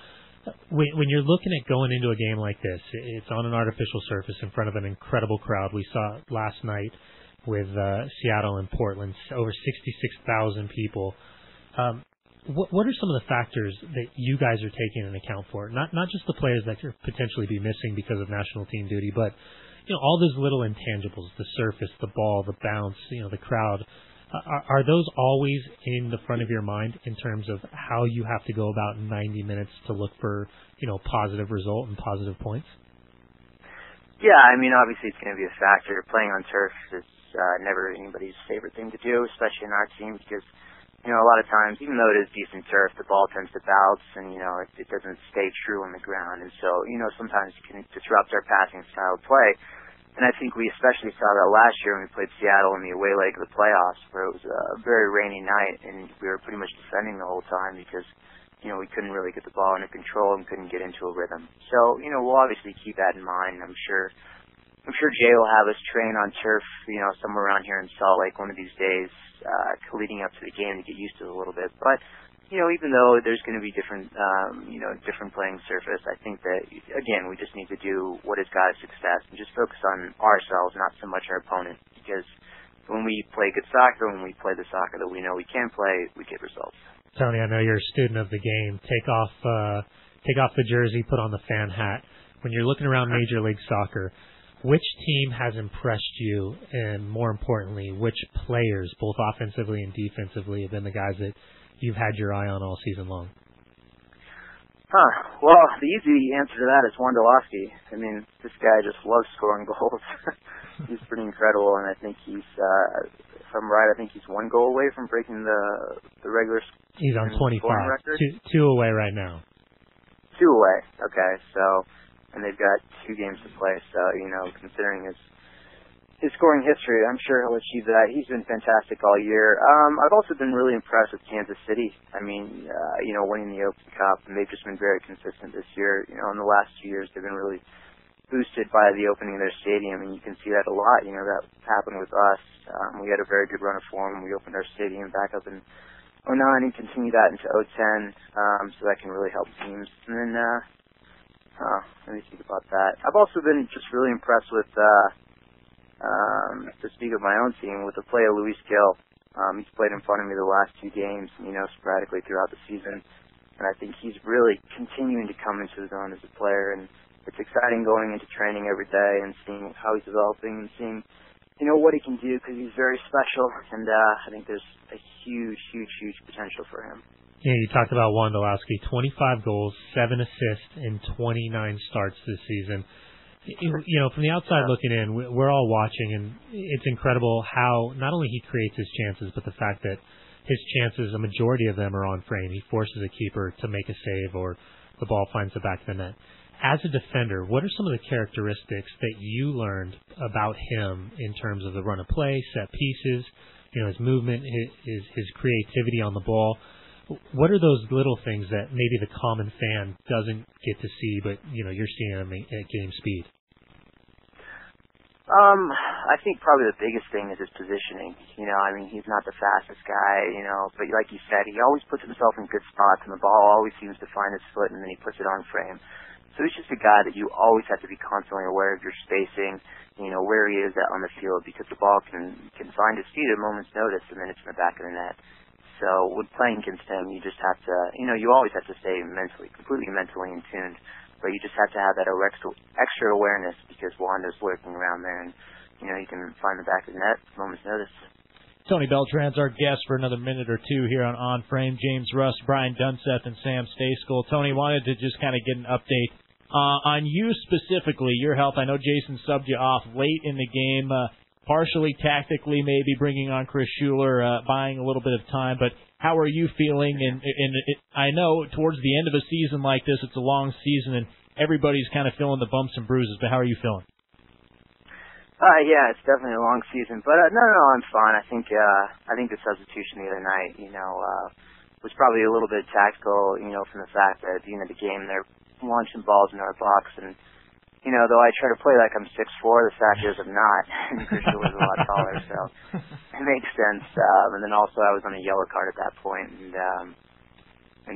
When you're looking at going into a game like this, it's on an artificial surface in front of an incredible crowd. We saw it last night with Seattle and Portland, over 66,000 people. What are some of the factors that you guys are taking into account for? Not just the players that could potentially be missing because of national team duty, but all those little intangibles, the surface, the ball, the bounce, the crowd. Are those always in the front of your mind in terms of how you have to go about 90 minutes to look for, positive result and positive points? Yeah, obviously it's going to be a factor. Playing on turf is never anybody's favorite thing to do, especially in our team, because, a lot of times, even though it is decent turf, the ball tends to bounce and, it doesn't stay true on the ground. And so, sometimes it can disrupt our passing style of play. And I think we especially saw that last year when we played Seattle in the away leg of the playoffs, where it was a very rainy night and we were pretty much defending the whole time because, we couldn't really get the ball under control and couldn't get into a rhythm. So, we'll obviously keep that in mind. I'm sure Jay will have us train on turf, somewhere around here in Salt Lake one of these days, leading up to the game to get used to it a little bit. But, even though there's going to be different playing surface, I think that, again, we just need to do what has got us success and just focus on ourselves, not so much our opponent. Because when we play good soccer, when we play the soccer that we know we can play, we get results. Tony, I know you're a student of the game. Take off the jersey, put on the fan hat. When you're looking around Major League Soccer, Which team has impressed you, and more importantly, which players, both offensively and defensively, have been the guys that you've had your eye on all season long? Well, the easy answer to that is Wondolowski. I mean, this guy just loves scoring goals. He's pretty incredible, and I think he's, if I'm right, I think he's 1 goal away from breaking the regular. He's on 25. Record. Two away right now. 2 away. Okay, so, and they've got 2 games to play. So, considering his scoring history, I'm sure he'll achieve that. He's been fantastic all year. I've also been really impressed with Kansas City. I mean, winning the Open Cup, and they've just been very consistent this year. In the last 2 years, they've been really boosted by the opening of their stadium, and you can see that a lot. That happened with us. We had a very good run of form. We opened our stadium back up in 2009 and continued that into 2010, so that can really help teams. And then, let me think about that. I've also been just really impressed with, to speak of my own team, with the play of Luis Gil. He's played in front of me the last 2 games, sporadically throughout the season, and I think he's really continuing to come into his own as a player, and it's exciting going into training every day and seeing how he's developing and seeing, what he can do, because he's very special, and I think there's a huge, huge, huge potential for him. Yeah, you talked about Wondolowski, 25 goals, 7 assists, and 29 starts this season. From the outside looking in, we're all watching, and it's incredible how not only he creates his chances, but the fact that his chances, a majority of them are on frame. He forces a keeper to make a save, or the ball finds the back of the net. As a defender, what are some of the characteristics that you learned about him in terms of the run of play, set pieces, his movement, his creativity on the ball? What are those little things that maybe the common fan doesn't get to see, but you're seeing them at game speed? I think probably the biggest thing is his positioning. He's not the fastest guy, but like you said, he always puts himself in good spots, and the ball always seems to find his foot, and then he puts it on frame. So he's just a guy that you always have to be constantly aware of your spacing, where he is on the field, because the ball can find his feet at a moment's notice, and then it's in the back of the net. So with playing against him, you just have to, you always have to stay completely mentally in tune. But you just have to have that extra awareness, because Wanda's lurking around there, and, you can find the back of the net at a moment's notice. Tony Beltran's our guest for another minute or two here on Frame. James Russ, Brian Dunseth, and Sam Stayskool. Tony, wanted to just kind of get an update on you specifically, your health. I know Jason subbed you off late in the game, partially tactically, maybe bringing on Chris Schuler, buying a little bit of time, but how are you feeling? And I know towards the end of a season like this, it's a long season, and everybody's kind of feeling the bumps and bruises, but how are you feeling? Yeah, it's definitely a long season, but no, I'm fine. I think the substitution the other night, was probably a little bit tactical, from the fact that at the end of the game they're launching balls in our box, and though I try to play like I'm 6'4", the fact is I'm not. And Christian was a lot taller, so it makes sense. And then also I was on a yellow card at that point, and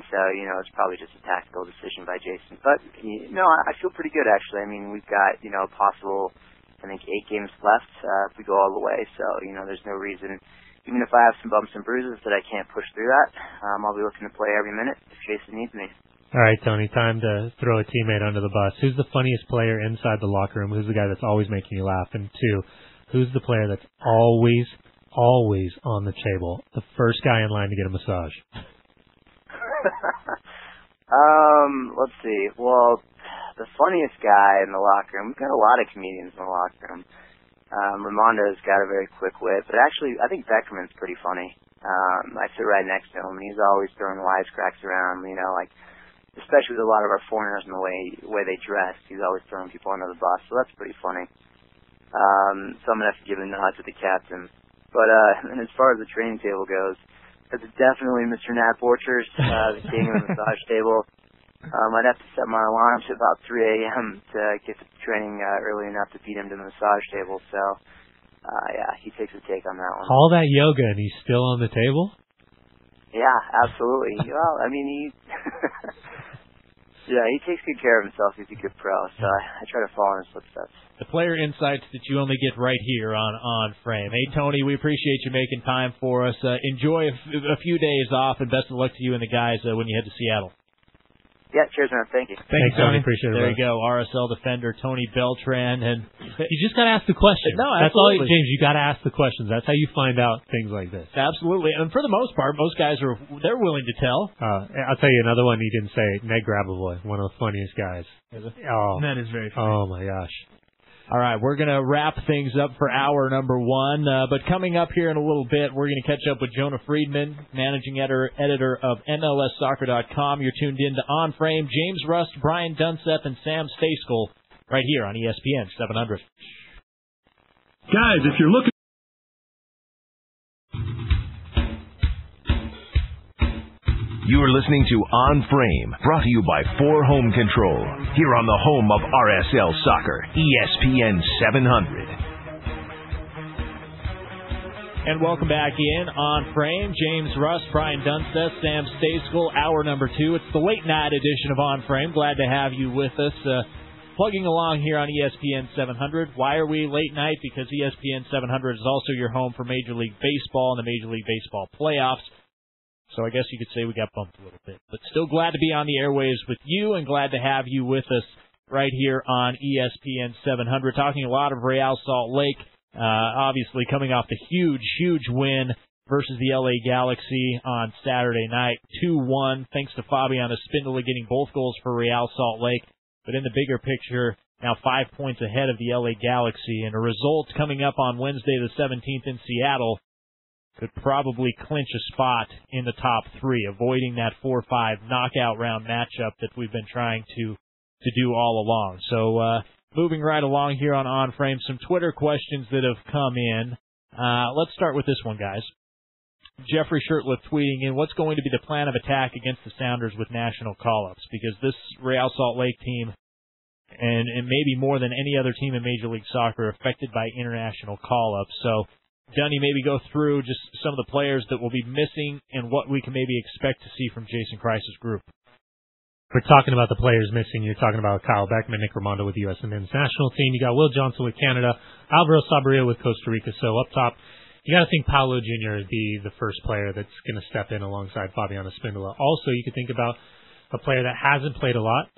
so it's probably just a tactical decision by Jason. But I feel pretty good actually. I mean, we've got possible, I think 8 games left if we go all the way. So there's no reason, even if I have some bumps and bruises, that I can't push through that. I'll be looking to play every minute if Jason needs me. All right, Tony, time to throw a teammate under the bus. Who's the funniest player inside the locker room? Who's the guy that's always making you laugh? And 2, who's the player that's always on the table? The first guy in line to get a massage. Let's see. Well, the funniest guy in the locker room, we've got a lot of comedians in the locker room. Raimondo's got a very quick wit, but actually I think Beckerman's pretty funny. I sit right next to him, and he's always throwing wisecracks around, especially with a lot of our foreigners and the way they dress. He's always throwing people under the bus, so that's pretty funny. So I'm going to have to give a nod to the captain. But and as far as the training table goes, it's definitely Mr. Nat Borchers, the king of the massage table. I'd have to set my alarm to about 3 a.m. to get to training early enough to beat him to the massage table. So, yeah, he takes a take on that one. All that yoga, and he's still on the table? Yeah, absolutely. Well, I mean, yeah, he takes good care of himself. He's a good pro, so I try to follow in his footsteps. The player insights that you only get right here on Frame. Hey, Tony, we appreciate you making time for us. Enjoy a few days off, and best of luck to you and the guys when you head to Seattle. Yeah, cheers, man. Thank you. Thanks, Tony. Appreciate it. There you go, RSL defender Tony Beltran, and you just got to ask the question. No, that's all, absolutely. James. You got to ask the questions. That's how you find out things like this. Absolutely, and for the most part, most guys they're willing to tell. I'll tell you another one he didn't say. Ned Grabavoy, one of the funniest guys. Oh, that is very funny. Oh my gosh. All right, we're going to wrap things up for hour number one, but coming up here in a little bit, we're going to catch up with Jonah Freedman, managing editor of MLSsoccer.com. You're tuned in to On Frame, James Rust, Brian Dunseth, and Sam Stejskal right here on ESPN 700. Guys, if you're looking... You are listening to On Frame, brought to you by 4 Home Control, here on the home of RSL Soccer, ESPN 700. And welcome back in On Frame. James Rust, Brian Dunseth, Sam Stejskal, hour number 2. It's the late night edition of On Frame. Glad to have you with us. Plugging along here on ESPN 700. Why are we late night? Because ESPN 700 is also your home for Major League Baseball and the Major League Baseball playoffs. So I guess you could say we got bumped a little bit. But still glad to be on the airwaves with you and glad to have you with us right here on ESPN 700. Talking a lot of Real Salt Lake, obviously coming off the huge win versus the LA Galaxy on Saturday night. 2-1, thanks to Fabian Espindola getting both goals for Real Salt Lake. But in the bigger picture, now 5 points ahead of the LA Galaxy. And a result coming up on Wednesday the 17th in Seattle could probably clinch a spot in the top 3, avoiding that 4-5 knockout round matchup that we've been trying to do all along. So moving right along here on Frame, some Twitter questions that have come in. Let's start with this one, guys. Jeffrey Shirtliff tweeting in, what's going to be the plan of attack against the Sounders with national call-ups? Because this Real Salt Lake team, and maybe more than any other team in Major League Soccer, are affected by international call-ups. So Dunny, maybe go through just some of the players that will be missing and what we can maybe expect to see from Jason Kreis's group. We're talking about the players missing. You're talking about Kyle Beckman, Nick Raimondo with the U.S. men's national team. You got Will Johnson with Canada, Alvaro Saborio with Costa Rica. So up top, you got to think Paulo Jr. is the first player that's going to step in alongside Fabian Espindola. Also, you could think about a player that hasn't played a lot.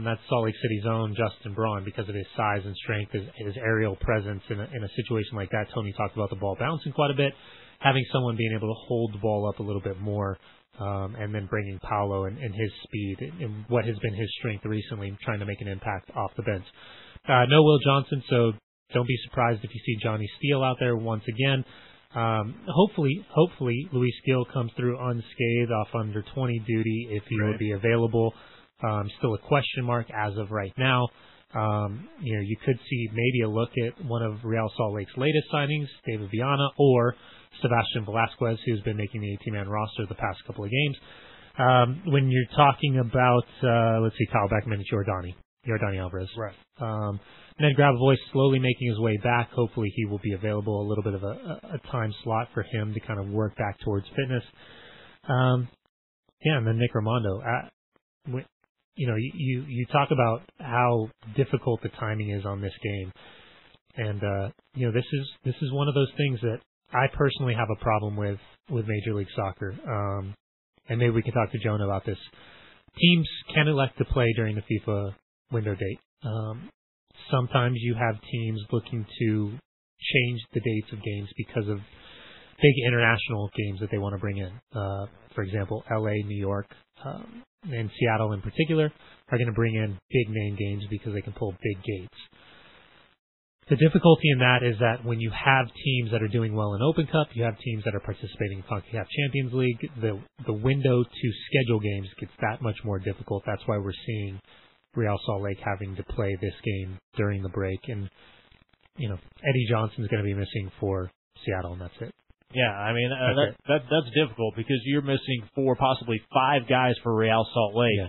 That's Salt Lake City's own Justin Braun, because of his size and strength, his aerial presence in a situation like that. Tony talked about the ball bouncing quite a bit. Having someone being able to hold the ball up a little bit more, and then bringing Paulo and his speed and what has been his strength recently, trying to make an impact off the bench. No Will Johnson, so don't be surprised if you see Johnny Steele out there once again. Hopefully Luis Gil comes through unscathed off under 20 duty if he would be available. Still a question mark as of right now. You could see maybe a look at one of Real Salt Lake's latest signings, David Viana, or Sebastian Velasquez, who's been making the 18-man roster the past couple of games. When you're talking about, let's see, Kyle Beckman, it's Yordani Alvarez. Right. Ned Grabavoy slowly making his way back. Hopefully he will be available, a little bit of a time slot for him to kind of work back towards fitness. And then Nick Raimondo. You talk about how difficult the timing is on this game. And, this is one of those things that I personally have a problem with Major League Soccer. And maybe we can talk to Jonah about this. Teams can elect to play during the FIFA window date. Sometimes you have teams looking to change the dates of games because of big international games that they want to bring in. For example, LA, New York, and Seattle in particular are going to bring in big name games because they can pull big gates. The difficulty in that is that when you have teams that are doing well in Open Cup, you have teams that are participating in CONCACAF Champions League, the window to schedule games gets that much more difficult. That's why we're seeing Real Salt Lake having to play this game during the break. And, Eddie Johnson's going to be missing for Seattle, and that's it. Yeah, I mean, that's difficult because you're missing 4, possibly 5 guys for Real Salt Lake. Yeah.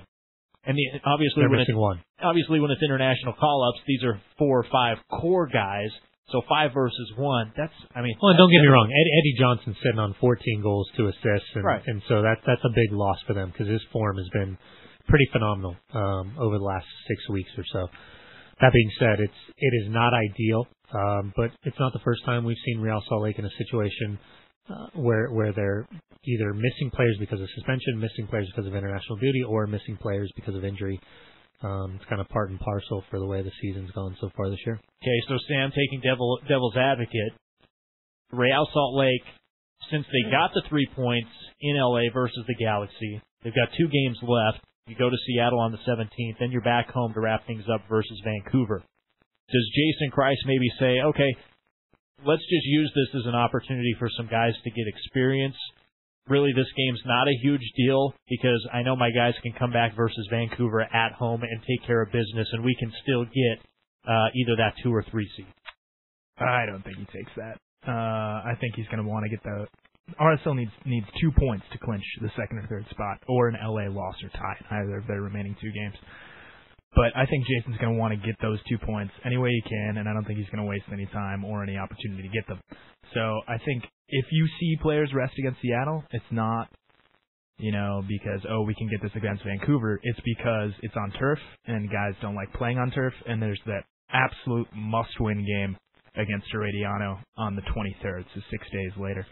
And obviously, when it's international call-ups, these are 4 or 5 core guys. So 5 versus 1. Well, don't get me wrong. Eddie Johnson's sitting on 14 goals, 2 assists, and so that's a big loss for them because his form has been pretty phenomenal over the last 6 weeks or so. That being said, it is not ideal, but it's not the first time we've seen Real Salt Lake in a situation where they're either missing players because of suspension, missing players because of international duty, or missing players because of injury. It's kind of part and parcel for the way the season's gone so far this year. Okay, so Sam, taking devil's advocate, Real Salt Lake, since they got the 3 points in LA versus the Galaxy, they've got 2 games left. You go to Seattle on the 17th, then you're back home to wrap things up versus Vancouver. Does Jason Kreis maybe say, okay, let's just use this as an opportunity for some guys to get experience? Really, this game's not a huge deal because I know my guys can come back versus Vancouver at home and take care of business, and we can still get either that 2 or 3 seed. I don't think he takes that. I think he's going to want to get the RSL needs 2 points to clinch the second or third spot, or an LA loss or tie in either of their remaining 2 games. But I think Jason's going to want to get those 2 points any way he can, and I don't think he's going to waste any time or any opportunity to get them. So I think if you see players rest against Seattle, it's not, because, we can get this against Vancouver. It's because it's on turf, and guys don't like playing on turf, and there's that absolute must-win game against Herediano on the 23rd, so 6 days later.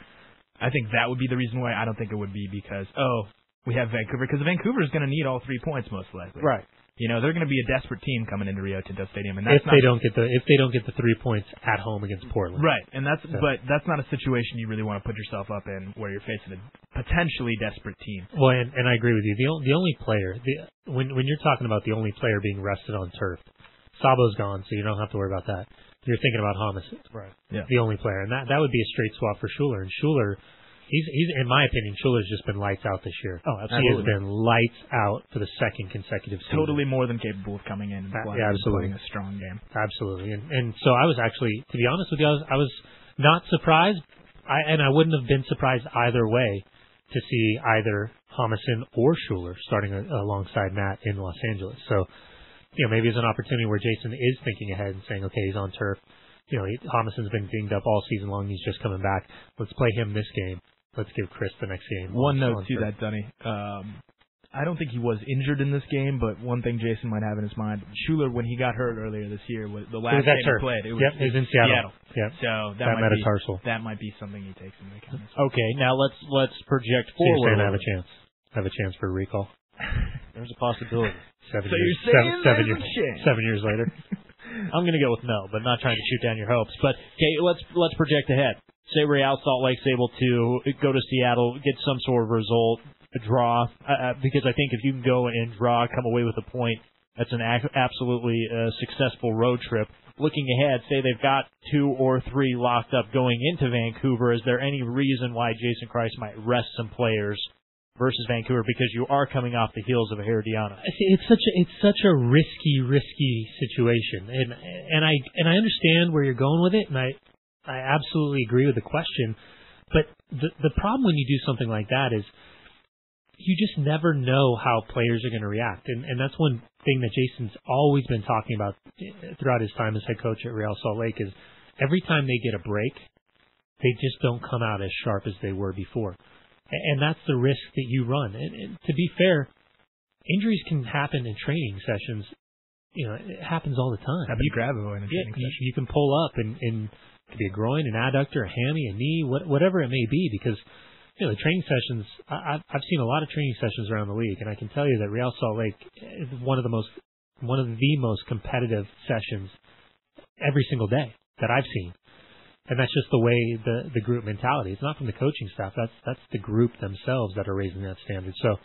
I think that would be the reason why. I don't think it would be because, we have Vancouver, because Vancouver is going to need all 3 points most likely. Right. They're going to be a desperate team coming into Rio Tinto Stadium, and if they don't get the 3 points at home against Portland. Right, but that's not a situation you really want to put yourself up in where you're facing a potentially desperate team. Well, and I agree with you. The only player, when you're talking about the only player being rested on turf, Sabo's gone, so you don't have to worry about that. You're thinking about Homicide, right? Yeah, the only player, and that would be a straight swap for Schuler. And Schuler. He's in my opinion, Schuler's just been lights out this year. Oh, absolutely. He has been lights out for the second consecutive season. Totally more than capable of coming in and playing a strong game. Absolutely. And so I was actually, to be honest with you, I was not surprised, and I wouldn't have been surprised either way to see either Homicide or Schuler starting alongside Matt in Los Angeles. So, maybe it's an opportunity where Jason is thinking ahead and saying, okay, he's on turf. Homicide's been dinged up all season long. He's just coming back. Let's play him this game. Let's give Chris the next game. One note to that, Dunny. I don't think he was injured in this game, but one thing Jason might have in his mind, Schuler, when he got hurt earlier this year, was the last game he played. It was in Seattle. Yep. So that might be something he takes into account. Okay, now let's project forward. So you're saying I have a chance for a recall. There's a possibility. 7 years. 7 years later. I'm going to go with no, but not trying to shoot down your hopes. But okay, let's project ahead. Say Real Salt Lake's able to go to Seattle, get some sort of result, a draw, because I think if you can go and draw, come away with a point, that's an absolutely successful road trip. Looking ahead, say they've got 2 or 3 locked up going into Vancouver. Is there any reason why Jason Kreis might rest some players versus Vancouver, because you are coming off the heels of a Herediano? It's such a risky situation, and I understand where you're going with it, and I absolutely agree with the question, but the problem when you do something like that is you just never know how players are going to react, and that's one thing that Jason's always been talking about throughout his time as head coach at Real Salt Lake is every time they get a break, they just don't come out as sharp as they were before. And that's the risk that you run. And to be fair, injuries can happen in training sessions. It happens all the time. You grab it in a training session. You can pull up, and it could be a groin, an adductor, a hammy, a knee, whatever it may be. Because the training sessions, I've seen a lot of training sessions around the league, and I can tell you that Real Salt Lake is one of the most competitive sessions every single day that I've seen. And that's just the way the group mentality. It's not from the coaching staff. That's the group themselves that are raising that standard. So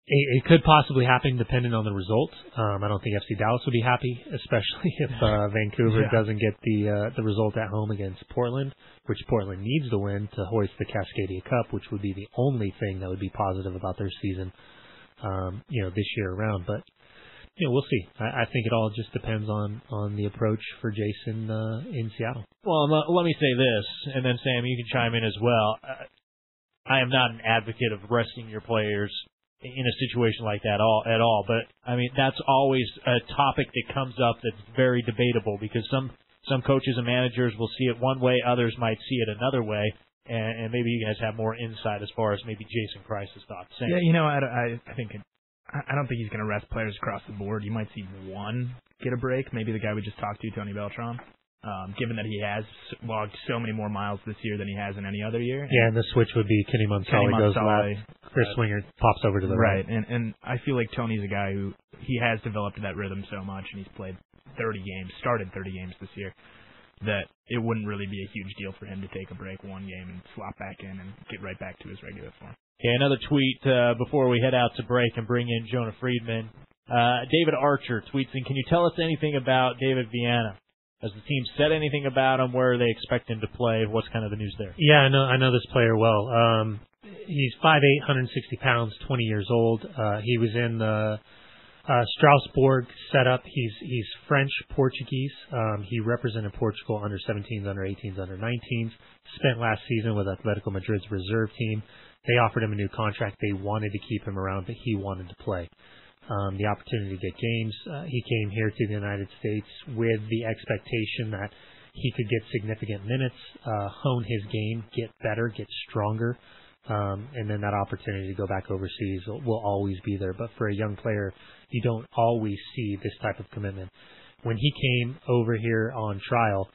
it could possibly happen depending on the results. I don't think FC Dallas would be happy, especially if Vancouver doesn't get the result at home against Portland, which Portland needs to win to hoist the Cascadia Cup, which would be the only thing that would be positive about their season, this year around. But we'll see. I think it all just depends on the approach for Jason in Seattle. Well, let me say this, and then Sam, you can chime in as well. I am not an advocate of resting your players in a situation like that at all. But I mean, that's always a topic that comes up that's very debatable because some coaches and managers will see it one way, others might see it another way. And maybe you guys have more insight as far as maybe Jason Kreis's thoughts. Sam. Yeah, I think I don't think he's going to rest players across the board. You might see one get a break. Maybe the guy we just talked to, Tony Beltran. given that he has logged so many more miles this year than he has in any other year. And the switch would be Kenny Mansali goes left, Chris Winger pops over to the right. And I feel like Tony's a guy who he has developed that rhythm so much, and he's played 30 games, started 30 games this year, that it wouldn't really be a huge deal for him to take a break one game and slot back in and get right back to his regular form. Okay, another tweet before we head out to break and bring in Jonah Freedman. David Archer tweets in, can you tell us anything about David Viana? Has the team said anything about him? Where they expect him to play? What's kind of the news there? Yeah, I know this player well. He's 5'8", 160 pounds, 20 years old. He was in the Strasbourg setup. He's French-Portuguese. He represented Portugal under 17s, under 18s, under 19s. Spent last season with Atletico Madrid's reserve team. They offered him a new contract. They wanted to keep him around, but he wanted to play. The opportunity to get games. He came here to the United States with the expectation that he could get significant minutes, hone his game, get better, get stronger, and then that opportunity to go back overseas will always be there. But for a young player, you don't always see this type of commitment. When he came over here on trial,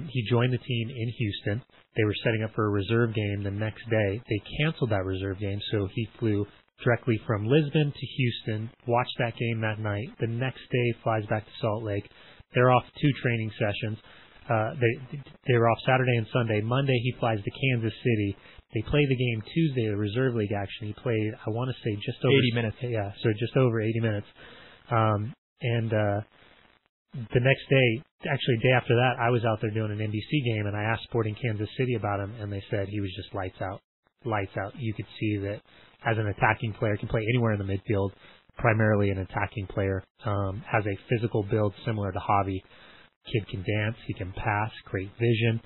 he joined the team in Houston. They were setting up for a reserve game the next day. They canceled that reserve game, so he flew directly from Lisbon to Houston, watched that game that night. The next day, flies back to Salt Lake. They're off 2 training sessions. They were off Saturday and Sunday. Monday, he flies to Kansas City. They play the game Tuesday, the reserve league action. He played, I want to say, just over 80 minutes. Yeah, so just over 80 minutes. The next day, actually day after that, I was out there doing an NBC game, and I asked Sporting Kansas City about him, and they said he was just lights out. Lights out. You could see that as an attacking player, can play anywhere in the midfield, primarily an attacking player, has a physical build similar to Javi. Kid can dance, he can pass, great vision,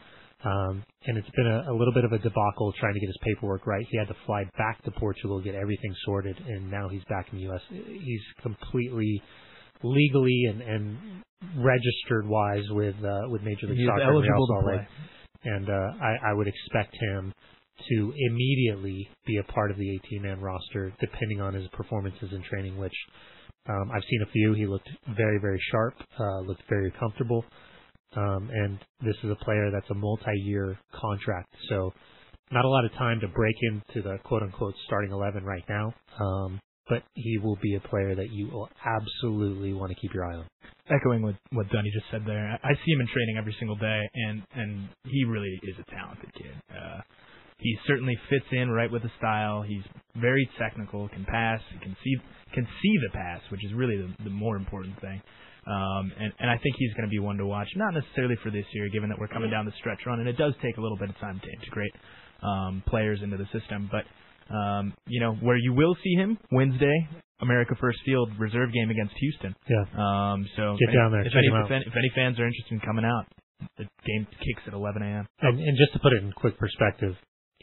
and it's been a little bit of a debacle trying to get his paperwork right. He had to fly back to Portugal, get everything sorted, and now he's back in the U.S. He's completely legally and registered-wise with Major League Soccer. He's eligible to play. And I would expect him to immediately be a part of the 18-man roster, depending on his performances in training, which I've seen a few. He looked very, very sharp, looked very comfortable, and this is a player that's a multi-year contract, so not a lot of time to break into the quote-unquote starting 11 right now, but he will be a player that you will absolutely want to keep your eye on. Echoing what Dunny just said there, I see him in training every single day, and he really is a talented kid. He certainly fits in right with the style. He's very technical, can pass, can see the pass, which is really the more important thing. And I think he's going to be one to watch, not necessarily for this year, given that we're coming down the stretch run, and it does take a little bit of time to integrate players into the system. But where you will see him Wednesday, America First Field reserve game against Houston. Yeah. So get down there. If any fans are interested in coming out, the game kicks at 11 a.m. And just to put it in quick perspective,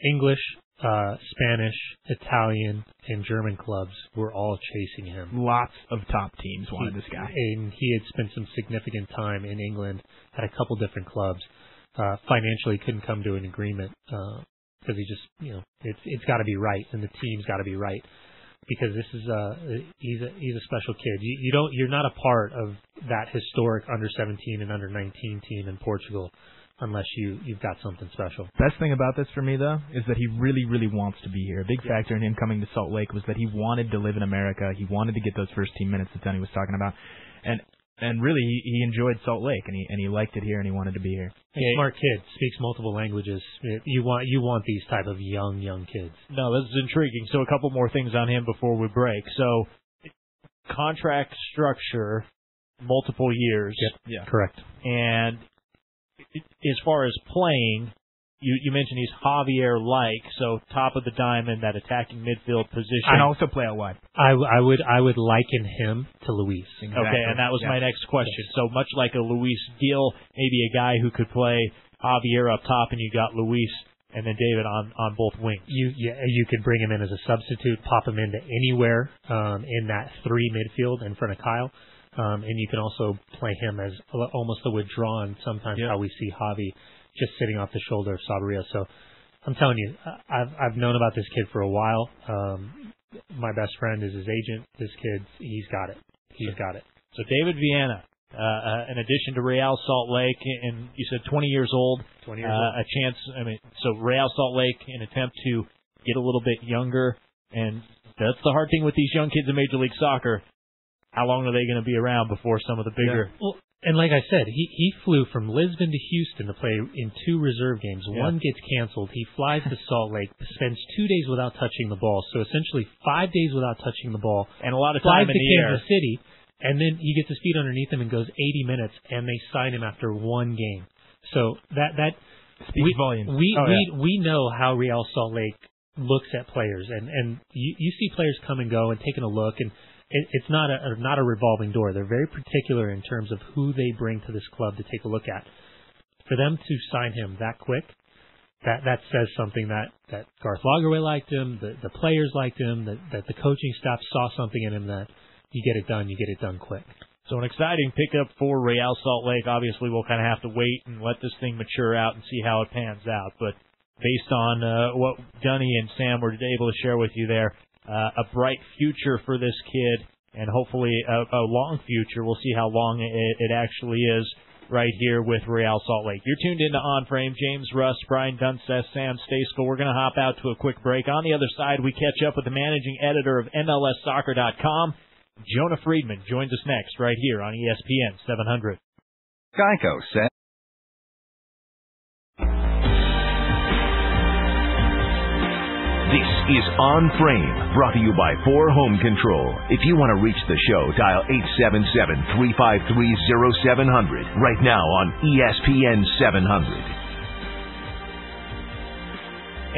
English, Spanish, Italian, and German clubs were all chasing him. Lots of top teams wanted this guy. And he had spent some significant time in England at a couple different clubs. Financially couldn't come to an agreement because he just, it's got to be right, and the team's got to be right. Because this is he's a special kid. You're not a part of that historic under 17 and under 19 team in Portugal unless you've got something special. Best thing about this for me, though, is that he really, really wants to be here. A big factor in him coming to Salt Lake was that he wanted to live in America. He wanted to get those first team minutes that Dunny was talking about. And really, he enjoyed Salt Lake, and he liked it here, and he wanted to be here. Smart kid, speaks multiple languages. You want these type of young kids. No, this is intriguing. So a couple more things on him before we break. So contract structure, multiple years. Yep. Yeah. Correct. And as far as playing, you mentioned he's Javier-like, so top of the diamond, that attacking midfield position. And also play out wide. I would liken him to Luis. Exactly. Okay, and that was my next question. Yes. So much like a Luis Gil, maybe a guy who could play Javier up top, and you got Luis and then David on both wings. You could bring him in as a substitute, pop him into anywhere in that 3 midfield in front of Kyle. And you can also play him as almost a withdrawn, sometimes how we see Javi just sitting off the shoulder of Sabria. So I'm telling you, I've known about this kid for a while. My best friend is his agent. This kid, he's got it. He's got it. So David Viana, an addition to Real Salt Lake, and you said 20 years old. 20 years old. A chance. So Real Salt Lake, an attempt to get a little bit younger, and that's the hard thing with these young kids in Major League Soccer. How long are they going to be around before some of the bigger? Yeah. Well, and like I said, he flew from Lisbon to Houston to play in 2 reserve games. Yeah. One gets canceled. He flies to Salt Lake, spends 2 days without touching the ball, so essentially 5 days without touching the ball. And a lot of time in the air. Kansas City, and then he gets his feet underneath him and goes 80 minutes, and they sign him after 1 game. So that speaks volumes. We know how Real Salt Lake looks at players, and you see players come and go and taking a look, and it's not a revolving door. They're very particular in terms of who they bring to this club to take a look at. For them to sign him that quick, that says something that Garth Lagerwey liked him, the players liked him, that the coaching staff saw something in him that you get it done quick. So an exciting pickup for Real Salt Lake. Obviously, we'll kind of have to wait and let this thing mature out and see how it pans out. But based on what Dunny and Sam were able to share with you there, a bright future for this kid, and hopefully a long future. We'll see how long it actually is right here with Real Salt Lake. You're tuned into On Frame. James Rust, Brian Dunseth, Sam Stejskal. We're going to hop out to a quick break. On the other side, we catch up with the managing editor of MLSsoccer.com. Jonah Freedman joins us next right here on ESPN 700. Geico said. This is On Frame, brought to you by 4 Home Control. If you want to reach the show, dial 877-353-0700 right now on ESPN 700.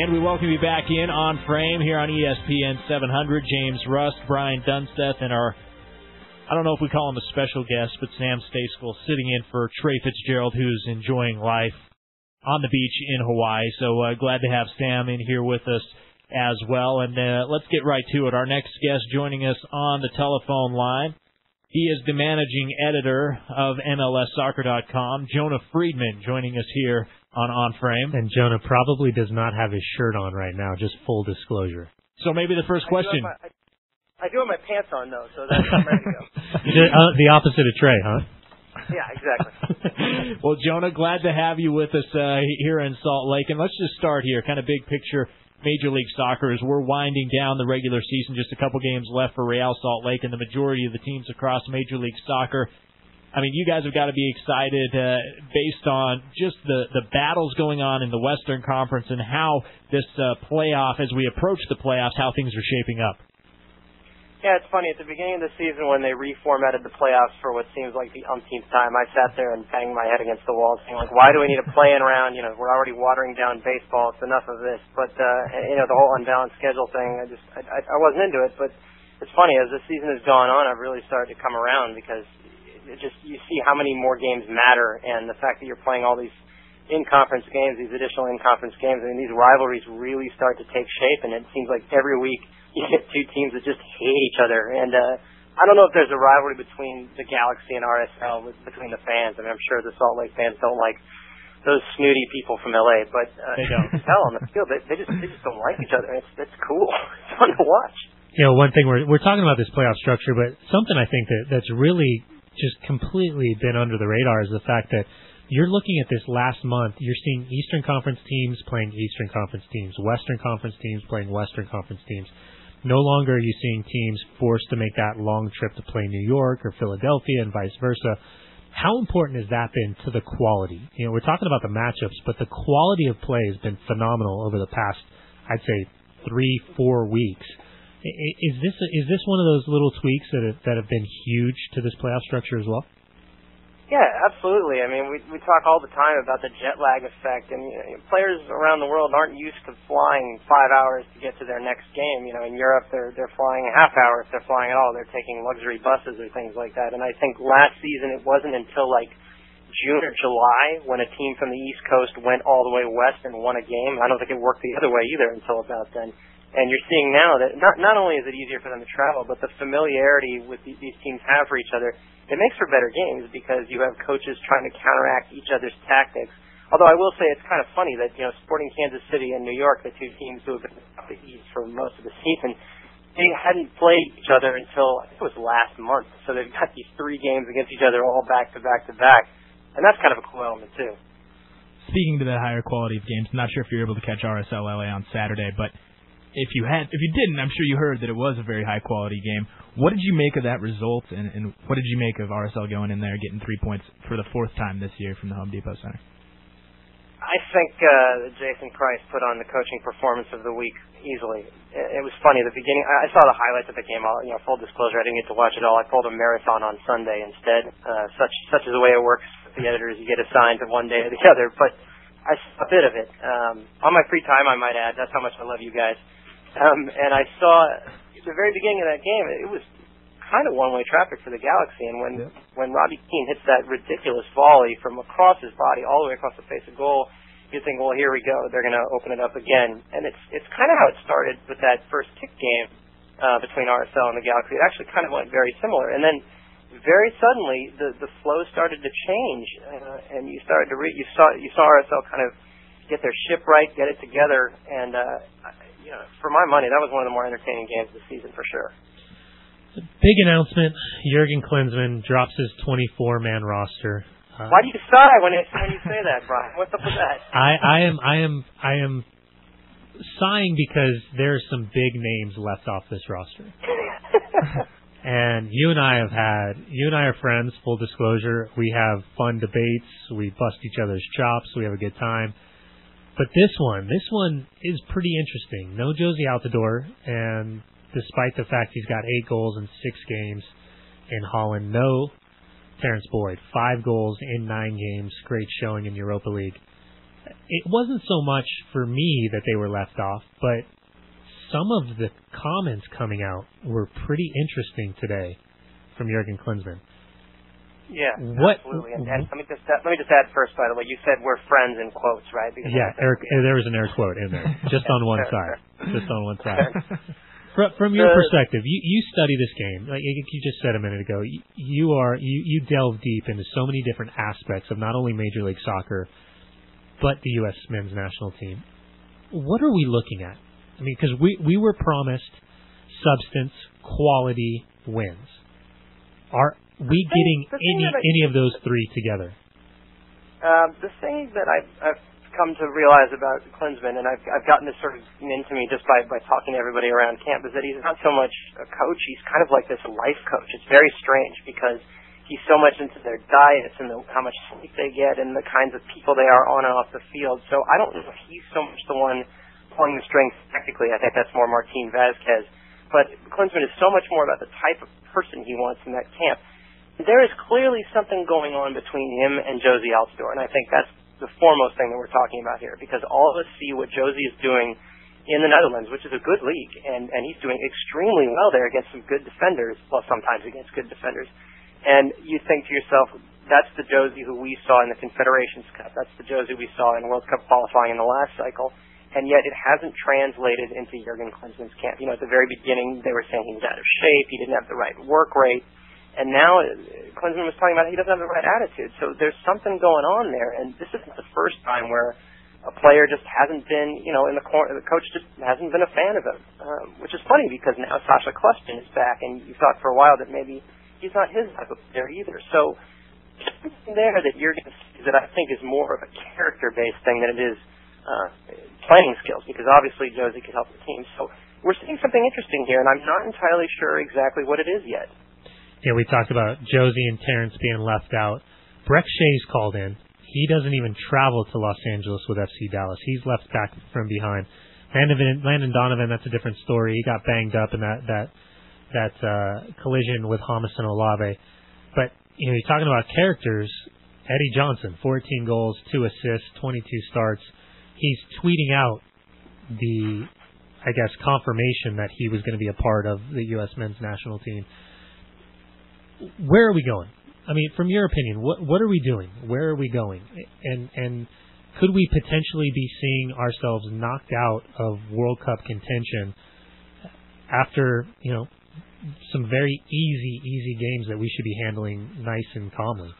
And we welcome you back in On Frame here on ESPN 700. James Rust, Brian Dunseth, and I don't know if we call him a special guest, but Sam Stejskal sitting in for Trey Fitz-Gerald, who's enjoying life on the beach in Hawaii. So glad to have Sam in here with us as well. And let's get right to it. Our next guest joining us on the telephone line, he is the managing editor of MLSsoccer.com, Jonah Freedman, joining us here on Frame. And Jonah probably does not have his shirt on right now, just full disclosure. So maybe the first question. I do have my pants on, though, so that's I'm ready to go. The opposite of Trey, huh? Yeah, exactly. Well, Jonah, glad to have you with us here in Salt Lake. And let's just start here, kind of big picture. Major League Soccer, as we're winding down the regular season, just a couple games left for Real Salt Lake and the majority of the teams across Major League Soccer. I mean, you guys have got to be excited based on just the battles going on in the Western Conference and how this playoff, as we approach the playoffs, how things are shaping up. Yeah, it's funny. At the beginning of the season, when they reformatted the playoffs for what seems like the umpteenth time, I sat there and banged my head against the wall, saying, like, why do we need a play-in round? You know, we're already watering down baseball. It's enough of this. But, the whole unbalanced schedule thing, I wasn't into it. But it's funny, as the season has gone on, I've really started to come around because you see how many more games matter, and the fact that you're playing all these in-conference games, these additional in-conference games, I mean, these rivalries really start to take shape, and it seems like every week you get 2 teams that just hate each other. And I don't know if there's a rivalry between the Galaxy and RSL between the fans. I mean, I'm sure the Salt Lake fans don't like those snooty people from LA, but they don't. Hell, on the field, they just don't like each other. It's cool. It's fun to watch. You know, one thing we're talking about this playoff structure, but something I think that's really just completely been under the radar is the fact that you're looking at this last month, you're seeing Eastern Conference teams playing Eastern Conference teams, Western Conference teams playing Western Conference teams. No longer are you seeing teams forced to make that long trip to play New York or Philadelphia and vice versa. How important has that been to the quality? You know, we're talking about the matchups, but the quality of play has been phenomenal over the past, I'd say, 3-4 weeks. Is this one of those little tweaks that have been huge to this playoff structure as well? Yeah, absolutely. I mean, we talk all the time about the jet lag effect, and players around the world aren't used to flying 5 hours to get to their next game. You know, in Europe, they're flying a half hour if they're flying at all. They're taking luxury buses or things like that. And I think last season it wasn't until like June or July when a team from the East Coast went all the way west and won a game. I don't think it worked the other way either until about then. And you're seeing now that not only is it easier for them to travel, but the familiarity with these teams have for each other, it makes for better games because you have coaches trying to counteract each other's tactics. Although I will say it's kind of funny that, Sporting Kansas City and New York, the 2 teams who have been up the East for most of the season, they hadn't played each other until, I think it was last month. So they've got these 3 games against each other all back to back to back. And that's kind of a cool element, too. Speaking to that higher quality of games, I'm not sure if you're able to catch RSL LA on Saturday, but if you didn't, I'm sure you heard that it was a very high quality game. What did you make of that result, and what did you make of RSL going in there getting 3 points for the 4th time this year from the Home Depot Center? I think Jason Christ put on the coaching performance of the week easily. It was funny at the beginning. I saw the highlights of the game. Full disclosure, I didn't get to watch it all. I pulled a marathon on Sunday instead. Such is the way it works with the editors. You get assigned to one day or the other. But I saw a bit of it on my free time, I might add. That's how much I love you guys. And I saw at the very beginning of that game, it was kind of one-way traffic for the Galaxy, and when Robbie Keane hits that ridiculous volley from across his body all the way across the face of goal, you think, well, here we go, they're going to open it up again. And it's kind of how it started with that first kick game between RSL and the Galaxy. It actually kind of went very similar, and then very suddenly the flow started to change, and you started to you saw RSL kind of get their ship right, get it together, and for my money, that was one of the more entertaining games of the season for sure. Big announcement: Jurgen Klinsmann drops his 24-man roster. Why do you sigh when you say that, Brian? What's up with that? I am sighing because there are some big names left off this roster. And you and I are friends. Full disclosure, we have fun debates. We bust each other's chops. We have a good time. But this one is pretty interesting. No Josie Altidore, and despite the fact he's got 8 goals in 6 games in Holland, no Terrence Boyd, 5 goals in 9 games, great showing in Europa League. It wasn't so much for me that they were left off, but some of the comments coming out were pretty interesting today from Jurgen Klinsmann. Yeah, absolutely. And let me just add first, by the way, you said we're friends in quotes, right? Because there was an air quote in there, just on one side. Just on one side. From your perspective, you study this game. Like you just said a minute ago, you delve deep into so many different aspects of not only Major League Soccer, but the U.S. men's national team. What are we looking at? I mean, because we were promised substance, quality, wins. Are we getting any of those 3 together? The thing that I've come to realize about Klinsmann, and I've gotten this sort of into me just by talking to everybody around camp, is that he's not so much a coach, he's kind of like this life coach. It's very strange because he's so much into their diets and how much sleep they get and the kinds of people they are on and off the field. So I don't know if he's so much the one pulling the strings technically. I think that's more Martin Vazquez. But Klinsmann is so much more about the type of person he wants in that camp. There is clearly something going on between him and Josie Altidore, and I think that's the foremost thing that we're talking about here, because all of us see what Josie is doing in the Netherlands, which is a good league, and he's doing extremely well there against some good defenders, well, sometimes against good defenders. And you think to yourself, that's the Josie who we saw in the Confederations Cup. That's the Josie we saw in World Cup qualifying in the last cycle, and yet it hasn't translated into Jurgen Klinsmann's camp. At the very beginning, they were saying he was out of shape, he didn't have the right work rate, and now Klinsmann was talking about he doesn't have the right attitude. So there's something going on there, and this isn't the first time where a player just hasn't been, in the corner, the coach just hasn't been a fan of him, which is funny because now Sasha Kljestan is back, and you thought for a while that maybe he's not his type of player either. So something there that you're going to see that I think is more of a character-based thing than it is playing skills, because obviously Josie could help the team. So we're seeing something interesting here, and I'm not entirely sure exactly what it is yet. Yeah, we talked about Josie and Terrence being left out. Breck Shea's called in. He doesn't even travel to Los Angeles with FC Dallas. He's left back from behind. Landon Donovan, that's a different story. He got banged up in that collision with Hamas and Olave. But you're talking about characters. Eddie Johnson, 14 goals, 2 assists, 22 starts. He's tweeting out the, confirmation that he was going to be a part of the U.S. men's national team. Where are we going? I mean, from your opinion, what are we doing? Where are we going? And could we potentially be seeing ourselves knocked out of World Cup contention after, some very easy games that we should be handling nice and calmly?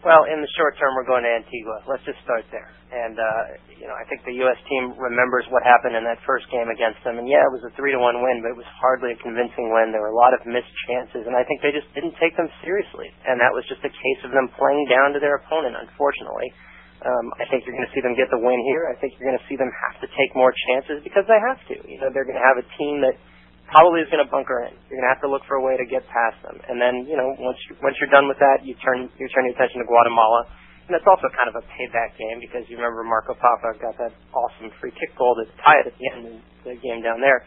Well, in the short term, we're going to Antigua. Let's just start there. And, I think the U.S. team remembers what happened in that first game against them. And, yeah, it was a 3-1 win, but it was hardly a convincing win. There were a lot of missed chances, and I think they just didn't take them seriously. And that was just a case of them playing down to their opponent, unfortunately. I think you're going to see them get the win here. I think you're going to see them have to take more chances because they have to. They're going to have a team that probably is going to bunker in. You're going to have to look for a way to get past them. And then, once you're done with that, you turn your attention to Guatemala. And that's also kind of a payback game because you remember Marco Papa got that awesome free kick goal to tie it at the end of the game down there.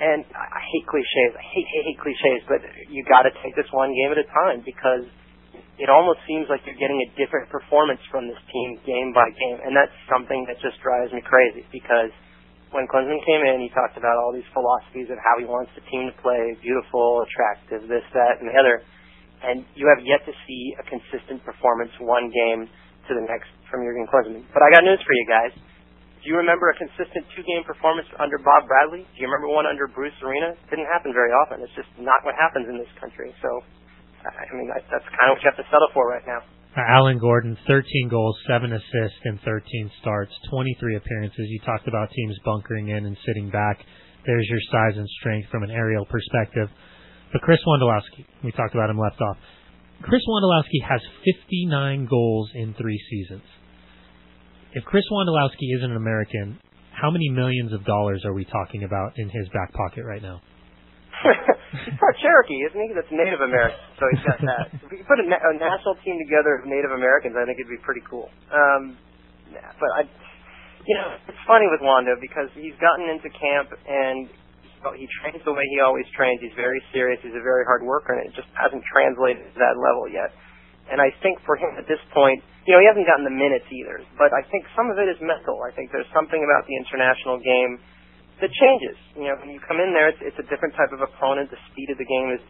And I hate cliches. I hate cliches, but you got to take this one game at a time because it almost seems like you're getting a different performance from this team game by game. And that's something that just drives me crazy because when Klinsmann came in, he talked about all these philosophies of how he wants the team to play, beautiful, attractive, this, that, and the other. And you have yet to see a consistent performance one game to the next from Jurgen Klinsmann. But I got news for you guys. Do you remember a consistent 2-game performance under Bob Bradley? Do you remember one under Bruce Arena? It didn't happen very often. It's just not what happens in this country. So, that's kind of what you have to settle for right now. Alan Gordon, 13 goals, 7 assists in 13 starts, 23 appearances. You talked about teams bunkering in and sitting back. There's your size and strength from an aerial perspective. But Chris Wondolowski, we talked about him left off. Chris Wondolowski has 59 goals in 3 seasons. If Chris Wondolowski isn't an American, how many millions of dollars are we talking about in his back pocket right now? He's part Cherokee, isn't he? That's Native American, so he's got that. If we could put a national team together of Native Americans, I think it'd be pretty cool. But it's funny with Wando because he's gotten into camp and he trains the way he always trains. He's very serious. He's a very hard worker, and it just hasn't translated to that level yet. And I think for him at this point, he hasn't gotten the minutes either. But I think some of it is mental. I think there's something about the international game that changes. When you come in there, it's a different type of opponent. The speed of the game is.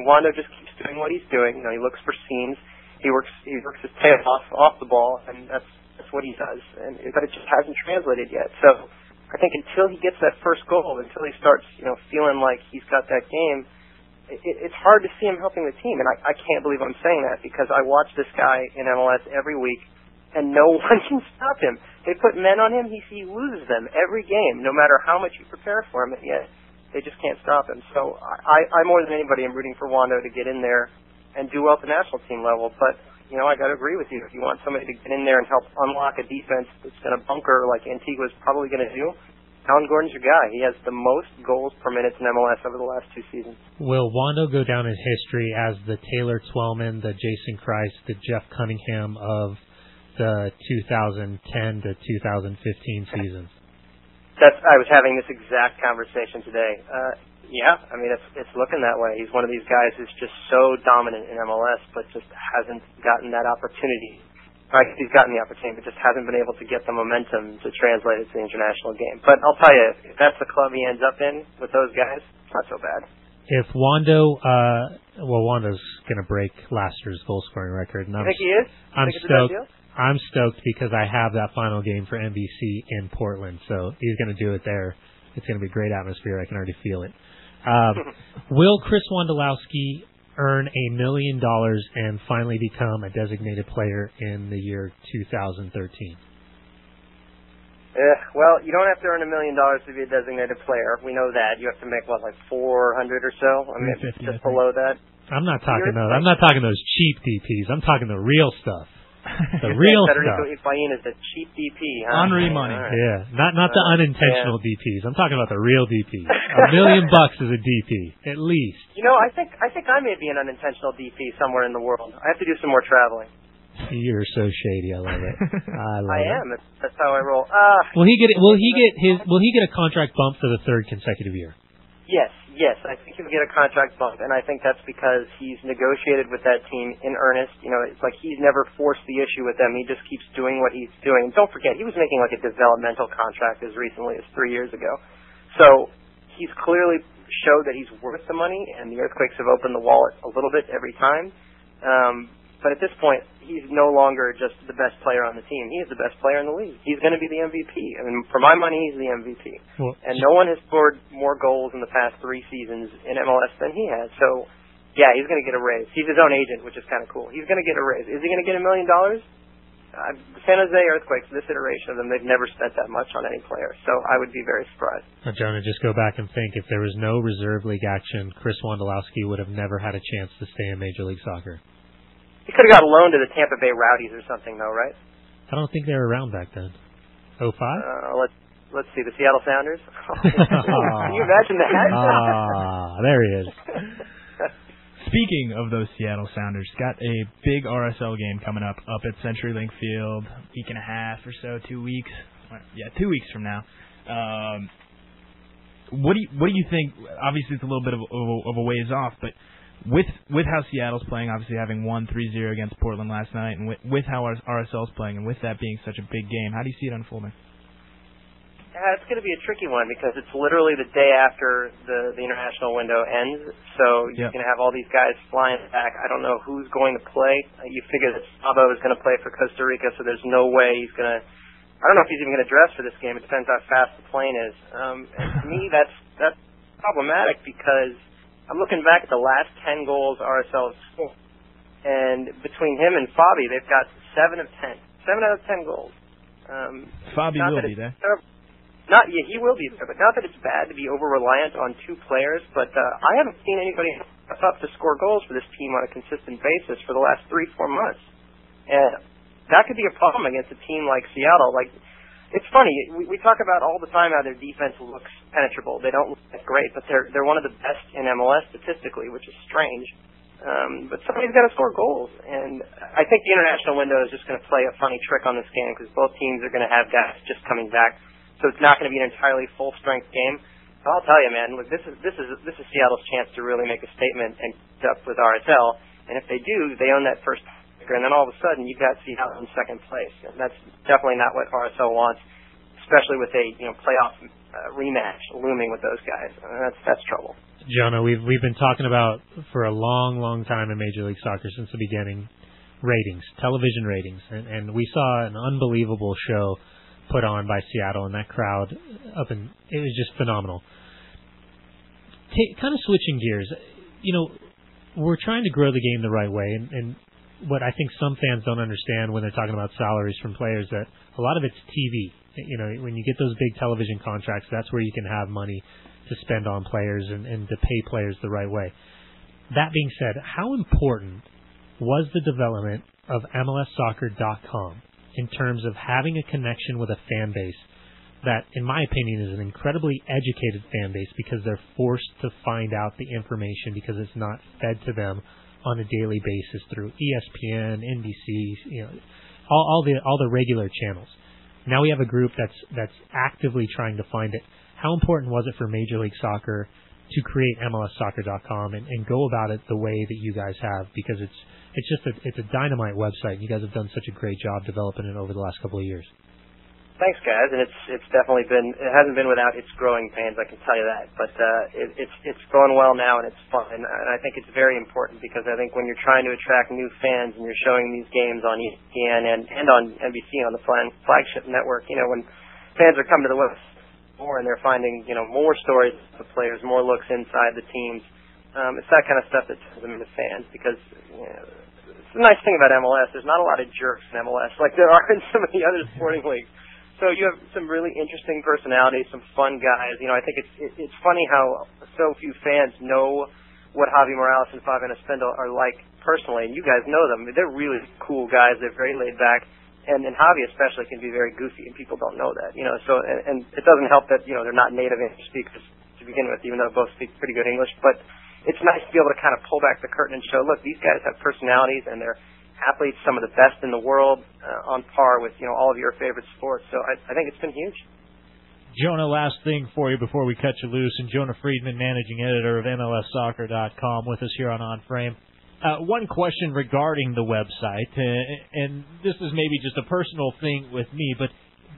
Wando just keeps doing what he's doing. He looks for seams. He works his tail off the ball, and that's what he does. But it just hasn't translated yet. So I think until he gets that first goal, until he starts, feeling like he's got that game, it's hard to see him helping the team. And I can't believe I'm saying that because I watch this guy in MLS every week, and no one can stop him. They put men on him, he loses them every game, no matter how much you prepare for him, and yet they just can't stop him. So I more than anybody am rooting for Wando to get in there and do well at the national team level. But I got to agree with you. If you want somebody to get in there and help unlock a defense that's going to bunker like Antigua's probably going to do, Alan Gordon's your guy. He has the most goals per minute in MLS over the last 2 seasons. Will Wando go down in history as the Taylor Twellman, the Jason Christ, the Jeff Cunningham of the 2010 to 2015 seasons? I was having this exact conversation today. Yeah, it's looking that way. He's one of these guys who's just so dominant in MLS, but just hasn't gotten that opportunity. He's gotten the opportunity, but just hasn't been able to get the momentum to translate it to the international game. But I'll tell you, if that's the club he ends up in with those guys, it's not so bad. If Wando, Wando's going to break last year's goal-scoring record. And I think he is? I'm stoked. I'm stoked because I have that final game for NBC in Portland, so he's going to do it there. It's going to be a great atmosphere. I can already feel it. Will Chris Wondolowski earn $1 million and finally become a designated player in the year 2013? Well, you don't have to earn $1 million to be a designated player. We know that. You have to make, 400 or so? Just below that. I'm not talking those. I'm not talking those cheap DPs. I'm talking the real stuff. The real stuff. Federico Higuain is the cheap DP, huh? Henri money. Right. Yeah, not the unintentional DPs. I'm talking about the real DPs. $1 million is a DP, at least. I think I may be an unintentional DP somewhere in the world. I have to do some more traveling. You're so shady. I love it. I am. That's how I roll. Will he get a contract bump for the 3rd consecutive year? Yes, I think he'll get a contract bump, and I think that's because he's negotiated with that team in earnest. It's like he's never forced the issue with them. He just keeps doing what he's doing. And don't forget, he was making like a developmental contract as recently as 3 years ago. So he's clearly showed that he's worth the money, and the Earthquakes have opened the wallet a little bit every time. But at this point, he's no longer just the best player on the team. He is the best player in the league. He's going to be the MVP. For my money, he's the MVP. And no one has scored more goals in the past 3 seasons in MLS than he has. So Yeah, he's going to get a raise. He's his own agent, which is kind of cool. He's going to get a raise. Is he going to get $1 million? The San Jose Earthquakes, this iteration of them, they've never spent that much on any player, so I would be very surprised. Now, Jonah, just go back and think, if there was no reserve league action, Chris Wondolowski would have never had a chance to stay in Major League Soccer. He could have got a loan to the Tampa Bay Rowdies or something, though, right? I don't think they were around back then. 05? Let's see, the Seattle Sounders. Can you imagine that? There he is. Speaking of those Seattle Sounders, got a big RSL game coming up at CenturyLink Field, week and a half or so, 2 weeks. Yeah, 2 weeks from now. What do you think? Obviously, it's a little bit of a ways off, but with how Seattle's playing, obviously having won 3-0 against Portland last night, and with how RSL's playing, and with that being such a big game, how do you see it unfolding? It's going to be a tricky one because it's literally the day after the international window ends, so you're going to have all these guys flying back. I don't know who's going to play. You figure that Sabo is going to play for Costa Rica, so there's no way he's going to. I don't know if he's even going to dress for this game. It depends how fast the plane is. And to me, that's problematic because I'm looking back at the last 10 goals RSL has scored, and between him and Fabi, they've got 7 out of 10 gogoals. Fabi will be there. He will be there, but not that it's bad to be over-reliant on 2 players, but I haven't seen anybody step up to score goals for this team on a consistent basis for the last 3-4 months. And that could be a problem against a team like Seattle. Like, it's funny, we talk about all the time how their defense looks penetrable. They don't look that great, but they're one of the best in MLS statistically, which is strange. But somebody's got to score goals, and I think the international window is just going to play a funny trick on this game because both teams are going to have guys just coming back. So it's not going to be an entirely full-strength game. But I'll tell you, man, look, this is Seattle's chance to really make a statement and get up with RSL. And if they do, they own that first picker, and then all of a sudden you've got Seattle in second place. And that's definitely not what RSL wants, especially with a playoff rematch looming with those guys. That's trouble. Jonah, we've been talking about for a long, long time in Major League Soccer since the beginning, ratings, television ratings, and we saw an unbelievable show put on by Seattle, and that crowd it was just phenomenal. Kind of switching gears, we're trying to grow the game the right way, and what I think some fans don't understand when they're talking about salaries from players, that a lot of it's TV. When you get those big television contracts, that's where you can have money to spend on players and to pay players the right way. That being said, how important was the development of MLSsoccer.com in terms of having a connection with a fan base that, in my opinion, is an incredibly educated fan base because they're forced to find out the information because it's not fed to them on a daily basis through ESPN, NBC, all the regular channels. Now we have a group that's actively trying to find it. How important was it for Major League Soccer to create MLSsoccer.com and go about it the way that you guys have? Because it's a dynamite website. You guys have done such a great job developing it over the last couple of years. Thanks, guys, and it's definitely it hasn't been without its growing pains, I can tell you that. But it's going well now, and it's fun, and I think it's very important because I think when you're trying to attract new fans and you're showing these games on ESPN and on NBC on the flagship network, when fans are coming to the website more and they're finding more stories of players, more looks inside the teams. It's that kind of stuff that turns them into fans because it's the nice thing about MLS. There's not a lot of jerks in MLS like there are in some of the other sporting leagues. So you have some really interesting personalities, some fun guys. I think it's funny how so few fans know what Javi Morales and Fabian Espindal are like personally, and you guys know them. They're really cool guys. They're very laid back. And Javi especially can be very goofy, and people don't know that, So, and it doesn't help that, they're not native English speakers to begin with, even though they both speak pretty good English. But it's nice to be able to kind of pull back the curtain and show, look, these guys have personalities, and they're athletes, some of the best in the world, on par with, all of your favorite sports. So I think it's been huge. Jonah, last thing for you before we cut you loose, and Jonah Freedman, managing editor of MLSsoccer.com, with us here on Frame. One question regarding the website, and this is maybe just a personal thing with me, but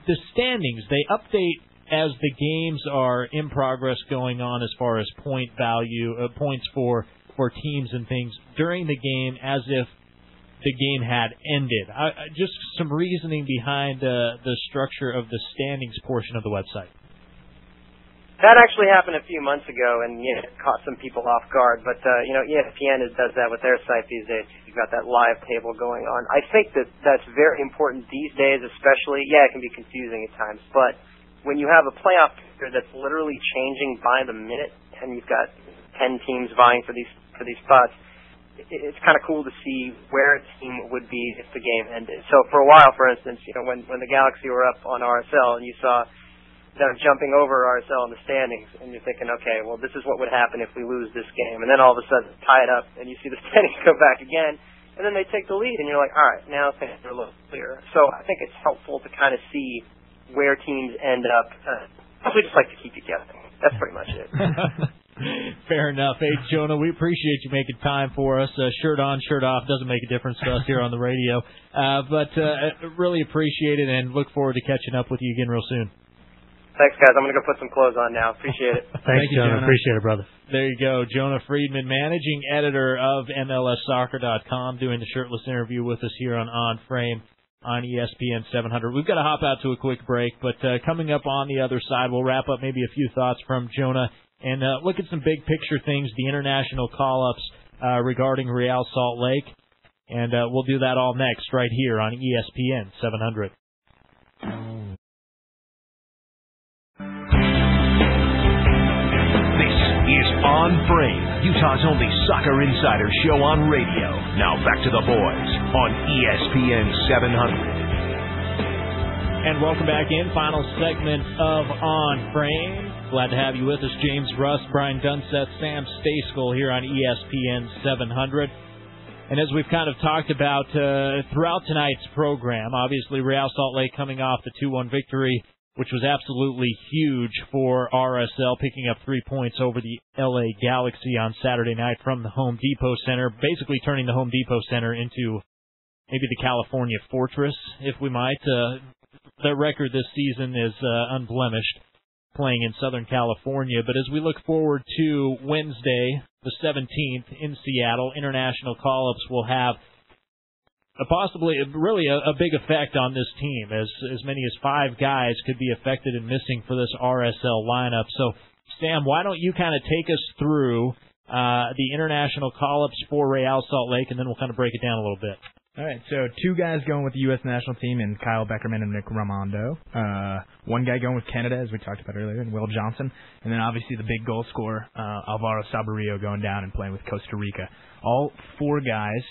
the standings, they update as the games are in progress going on as far as point value, points for teams and things during the game as if the game had ended. Just some reasoning behind the structure of the standings portion of the website. That actually happened a few months ago, and it caught some people off guard. But ESPN does that with their site these days. You've got that live table going on. I think that's very important these days, especially. Yeah, it can be confusing at times, but when you have a playoff picture that's literally changing by the minute, and you've got 10 teams vying for these spots, it's kind of cool to see where a team would be if the game ended. So for a while, for instance, when the Galaxy were up on RSL, and you saw them jumping over RSL in the standings, and you're thinking, okay, well, this is what would happen if we lose this game. And then all of a sudden, tie it up, and you see the standings go back again, and then they take the lead, and you're like, all right, now things are a little clearer. So I think it's helpful to kind of see where teams end up. We just like to keep you guessing. That's pretty much it. Fair enough. Hey, Jonah, we appreciate you making time for us. Shirt on, shirt off doesn't make a difference to us here on the radio. But really appreciate it, and look forward to catching up with you again real soon. Thanks, guys. I'm going to go put some clothes on now. Appreciate it. Thank you, Jonah. Appreciate it, brother. There you go. Jonah Freedman, managing editor of MLSsoccer.com, doing the shirtless interview with us here on Frame on ESPN 700. We've got to hop out to a quick break, but coming up on the other side, we'll wrap up maybe a few thoughts from Jonah and look at some big picture things, the international call-ups regarding Real Salt Lake, and we'll do that all next right here on ESPN 700. Is On Frame, Utah's only soccer insider show on radio. Now back to the boys on ESPN 700. And welcome back in. Final segment of On Frame. Glad to have you with us, James Russ, Brian Dunseth, Sam Stejskal here on ESPN 700. And as we've kind of talked about throughout tonight's program, obviously Real Salt Lake coming off the 2-1 victory, which was absolutely huge for RSL, picking up 3 points over the LA Galaxy on Saturday night from the Home Depot Center, basically turning the Home Depot Center into maybe the California Fortress, if we might. Their record this season is unblemished, playing in Southern California. But as we look forward to Wednesday, the 17th, in Seattle, international call-ups will have possibly really a big effect on this team, as many as 5 guys could be affected and missing for this RSL lineup. So, Sam, why don't you kind of take us through the international call-ups for Real Salt Lake, and then we'll kind of break it down a little bit. All right, so 2 guys going with the U.S. national team, and Kyle Beckerman and Nick Raimondo. 1 guy going with Canada, as we talked about earlier, and Will Johnson. And then obviously the big goal scorer, Alvaro Saborio, going down and playing with Costa Rica. All 4 guys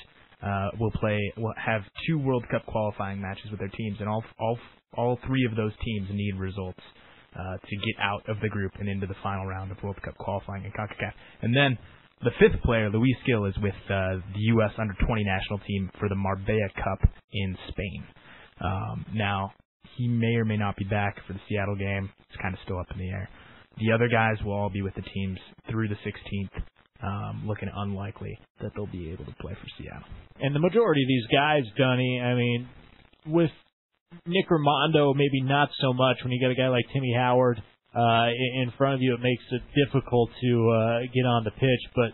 will have 2 World Cup qualifying matches with their teams, and all 3 of those teams need results to get out of the group and into the final round of World Cup qualifying in CONCACAF. And then the 5th player, Luis Gil, is with the U.S. under-20 national team for the Marbella Cup in Spain. Now, he may or may not be back for the Seattle game. It's kind of still up in the air. The other guys will all be with the teams through the 16th. Looking unlikely that they'll be able to play for Seattle. And the majority of these guys, Dunny, I mean, with Nick Raimondo, maybe not so much. When you got a guy like Timmy Howard in front of you, it makes it difficult to get on the pitch. But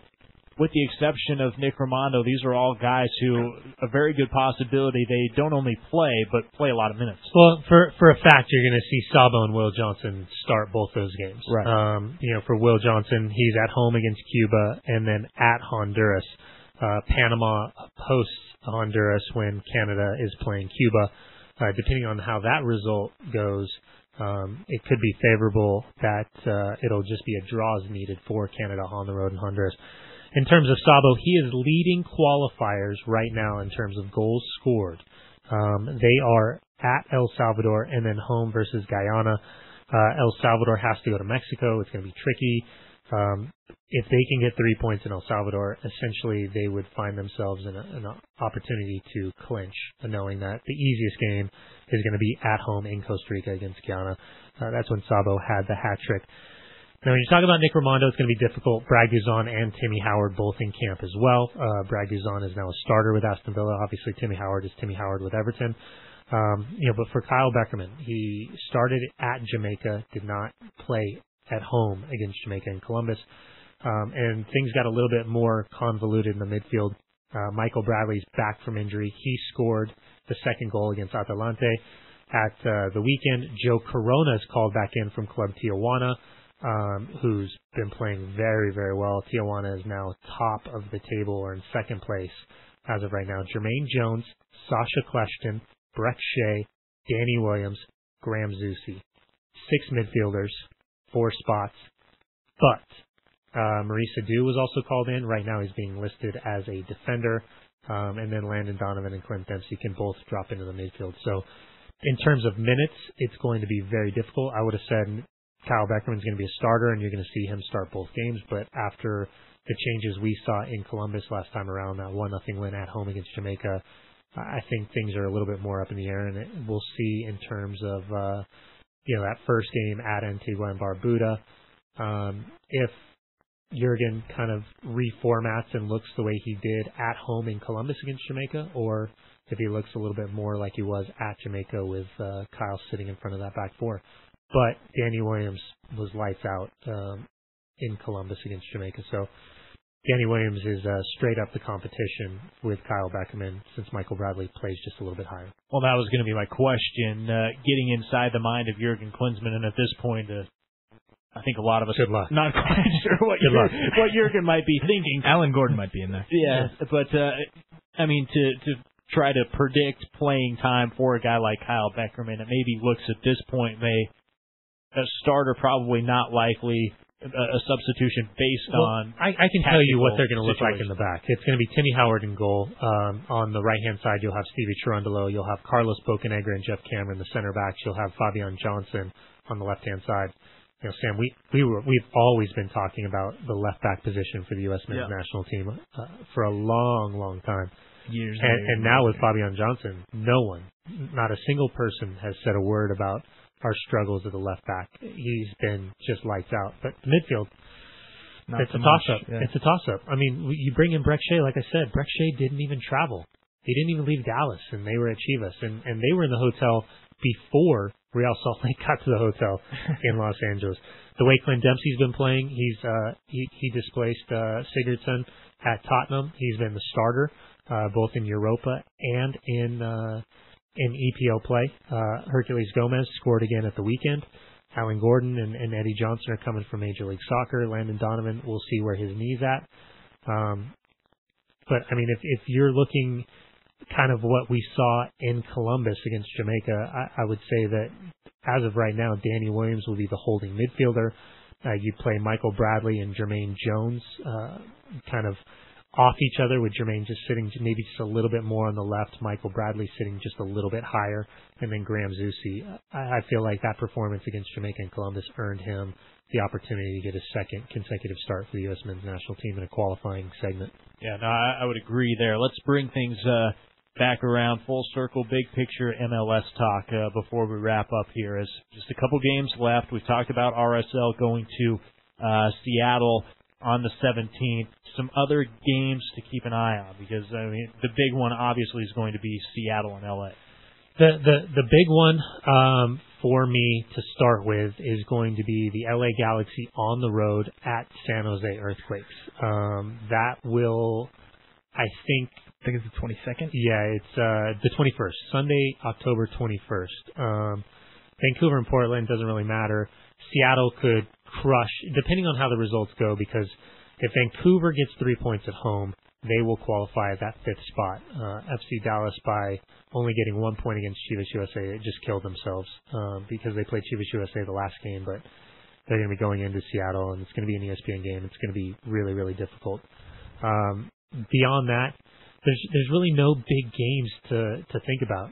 with the exception of Nick Raimondo, these are all guys who, a very good possibility, they don't only play, but play a lot of minutes. Well, for a fact, you're going to see Sabo and Will Johnson start both those games. Right. For Will Johnson, he's at home against Cuba and then at Honduras. Panama hosts Honduras when Canada is playing Cuba. Depending on how that result goes, it could be favorable that it'll just be a draws needed for Canada on the road in Honduras. In terms of Sabo, he is leading qualifiers right now in terms of goals scored. They are at El Salvador and then home versus Guyana. El Salvador has to go to Mexico. It's going to be tricky. If they can get 3 points in El Salvador, essentially they would find themselves in an opportunity to clinch, knowing that the easiest game is going to be at home in Costa Rica against Guyana. That's when Sabo had the hat trick. Now, when you talk about Nick Raimondo, it's going to be difficult. Brad Guzan and Timmy Howard both in camp as well. Brad Guzan is now a starter with Aston Villa. Obviously, Timmy Howard is Timmy Howard with Everton. But for Kyle Beckerman, he started at Jamaica, did not play at home against Jamaica and Columbus. And things got a little bit more convoluted in the midfield. Michael Bradley's back from injury. He scored the second goal against Atalante at the weekend. Joe Corona is called back in from Club Tijuana. who's been playing very, very well. Tijuana is now top of the table or in second place as of right now. Jermaine Jones, Sasha Kleshton, Breck Shea, Danny Williams, Graham Zusi. 6 midfielders, 4 spots. But Maurice Adu was also called in. Right now he's being listed as a defender. And then Landon Donovan and Clint Dempsey can both drop into the midfield. So in terms of minutes, it's going to be very difficult. I would have said Kyle Beckerman's going to be a starter, and you're going to see him start both games. But after the changes we saw in Columbus last time around, that 1-0 win at home against Jamaica, I think things are a little bit more up in the air, and we'll see in terms of that first game at Antigua and Barbuda. If Jurgen kind of reformats and looks the way he did at home in Columbus against Jamaica, or if he looks a little bit more like he was at Jamaica with Kyle sitting in front of that back four. But Danny Williams was lights out in Columbus against Jamaica. So Danny Williams is straight up the competition with Kyle Beckerman, since Michael Bradley plays just a little bit higher. Well, that was going to be my question, getting inside the mind of Jurgen Klinsmann, and at this point, I think a lot of us are not quite sure what Jurgen might be thinking. Alan Gordon might be in there. Yeah, but I mean, to try to predict playing time for a guy like Kyle Beckerman, it maybe looks at this point a starter probably not likely, a substitution based on. I can tell you what they're going to look like in the back. It's going to be Timmy Howard in goal. On the right-hand side, you'll have Stevie Cherundolo. You'll have Carlos Bocanegra and Jeff Cameron, the center backs. You'll have Fabian Johnson on the left-hand side. Sam, we've always been talking about the left back position for the U.S. men's national team for a long, long time. Years. And now with Fabian Johnson, no one, not a single person, has said a word about our struggles at the left back. He's been just lights out. But the midfield, it's a toss-up. Yeah. It's a toss-up. I mean, you bring in Breck Shea, like I said, Breck Shea didn't even travel. He didn't even leave Dallas, and they were at Chivas, and they were in the hotel before Real Salt Lake got to the hotel in Los Angeles. The way Clint Dempsey's been playing, he displaced Sigurdsson at Tottenham. He's been the starter both in Europa and in EPL play. Hercules Gomez scored again at the weekend. Alan Gordon and Eddie Johnson are coming from Major League Soccer. Landon Donovan, we'll see where his knee's at. But I mean, if you're looking kind of what we saw in Columbus against Jamaica, I would say that as of right now, Danny Williams will be the holding midfielder. You play Michael Bradley and Jermaine Jones kind of off each other, with Jermaine just sitting maybe just a little bit more on the left, Michael Bradley sitting just a little bit higher, and then Graham Zusi. I feel like that performance against Jamaica and Columbus earned him the opportunity to get a second consecutive start for the U.S. men's national team in a qualifying segment. Yeah, no, I would agree there. Let's bring things back around, full circle, big picture MLS talk before we wrap up here. As just a couple games left. We've talked about RSL going to Seattle on the 17th. Some other games to keep an eye on, because I mean the big one obviously is going to be Seattle and LA. The big one for me to start with is going to be the LA Galaxy on the road at San Jose Earthquakes. That will, I think it's the 22nd? Yeah, it's the 21st, Sunday, October 21st. Vancouver and Portland doesn't really matter. Seattle could crush, depending on how the results go, because if Vancouver gets 3 points at home, they will qualify at that 5th spot. FC Dallas, by only getting 1 point against Chivas USA, it just killed themselves because they played Chivas USA the last game, but they're going to be going into Seattle, and it's going to be an ESPN game. It's going to be really, really difficult. Beyond that, there's really no big games to think about.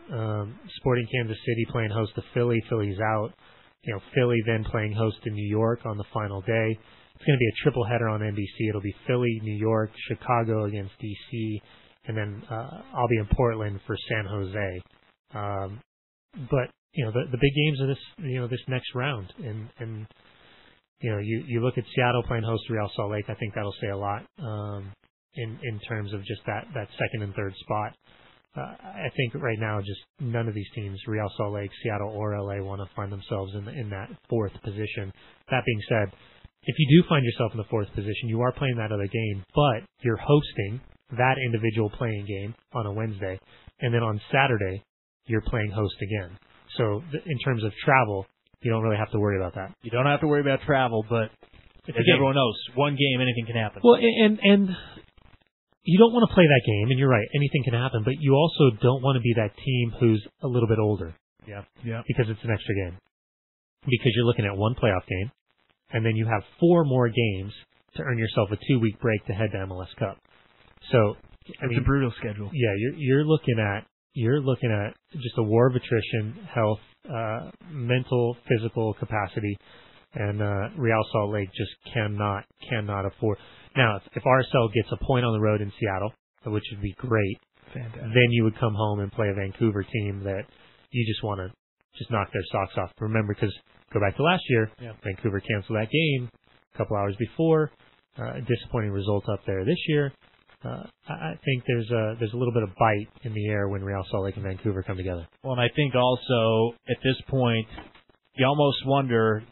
Sporting Kansas City playing host to Philly. Philly's out. Philly then playing host to New York on the final day. It's going to be a triple header on NBC. It'll be Philly, New York, Chicago against DC, and then I'll be in Portland for San Jose. But the big games of this next round, and you look at Seattle playing host to Real Salt Lake. I think that'll say a lot in terms of just that second and third spot. I think right now just none of these teams, Real Salt Lake, Seattle, or LA, want to find themselves in that fourth position. That being said, if you do find yourself in the fourth position, you are playing that other game, but you're hosting that individual playing game on a Wednesday, and then on Saturday, you're playing host again. So in terms of travel, You don't really have to worry about that. You don't have to worry about travel, but as everyone knows, one game, anything can happen. Well, and you don't want to play that game, and you're right, anything can happen, but you also don't want to be that team who's a little bit older. Yeah. Because it's an extra game. Because you're looking at one playoff game, and then you have 4 more games to earn yourself a 2-week break to head to MLS Cup. So, it's a brutal schedule. Yeah, you're looking at just a war of attrition, health, mental, physical capacity, and Real Salt Lake just cannot afford. Now, if RSL gets a point on the road in Seattle, which would be great, fantastic, then you would come home and play a Vancouver team that you just want to just knock their socks off. Remember, because go back to last year, Vancouver canceled that game a couple hours before. Disappointing results up there this year. I think there's a little bit of bite in the air when Real Salt Lake and Vancouver come together. Well, and I think also at this point, you almost wonder.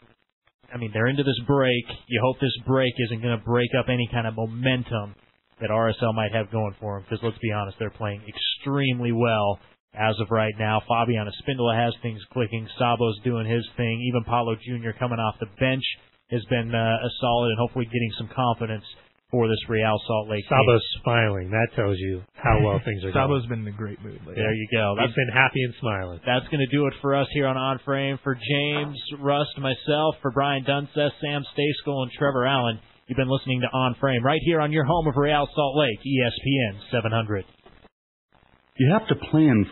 I mean, they're into this break. You hope this break isn't going to break up any kind of momentum that RSL might have going for them. Because let's be honest, they're playing extremely well as of right now. Fabian Espindola has things clicking. Sabo's doing his thing. Even Paulo Jr. coming off the bench has been a solid and hopefully getting some confidence for this Real Salt Lake team. Sabo's smiling. That tells you how well things are going. Sabo's been in a great mood lately. There you go. He's been happy and smiling. That's going to do it for us here on Frame. For James, Rust, myself, for Brian Dunseth, Sam Stayskull, and Trevor Allen, you've been listening to On Frame right here on your home of Real Salt Lake, ESPN 700. You have to plan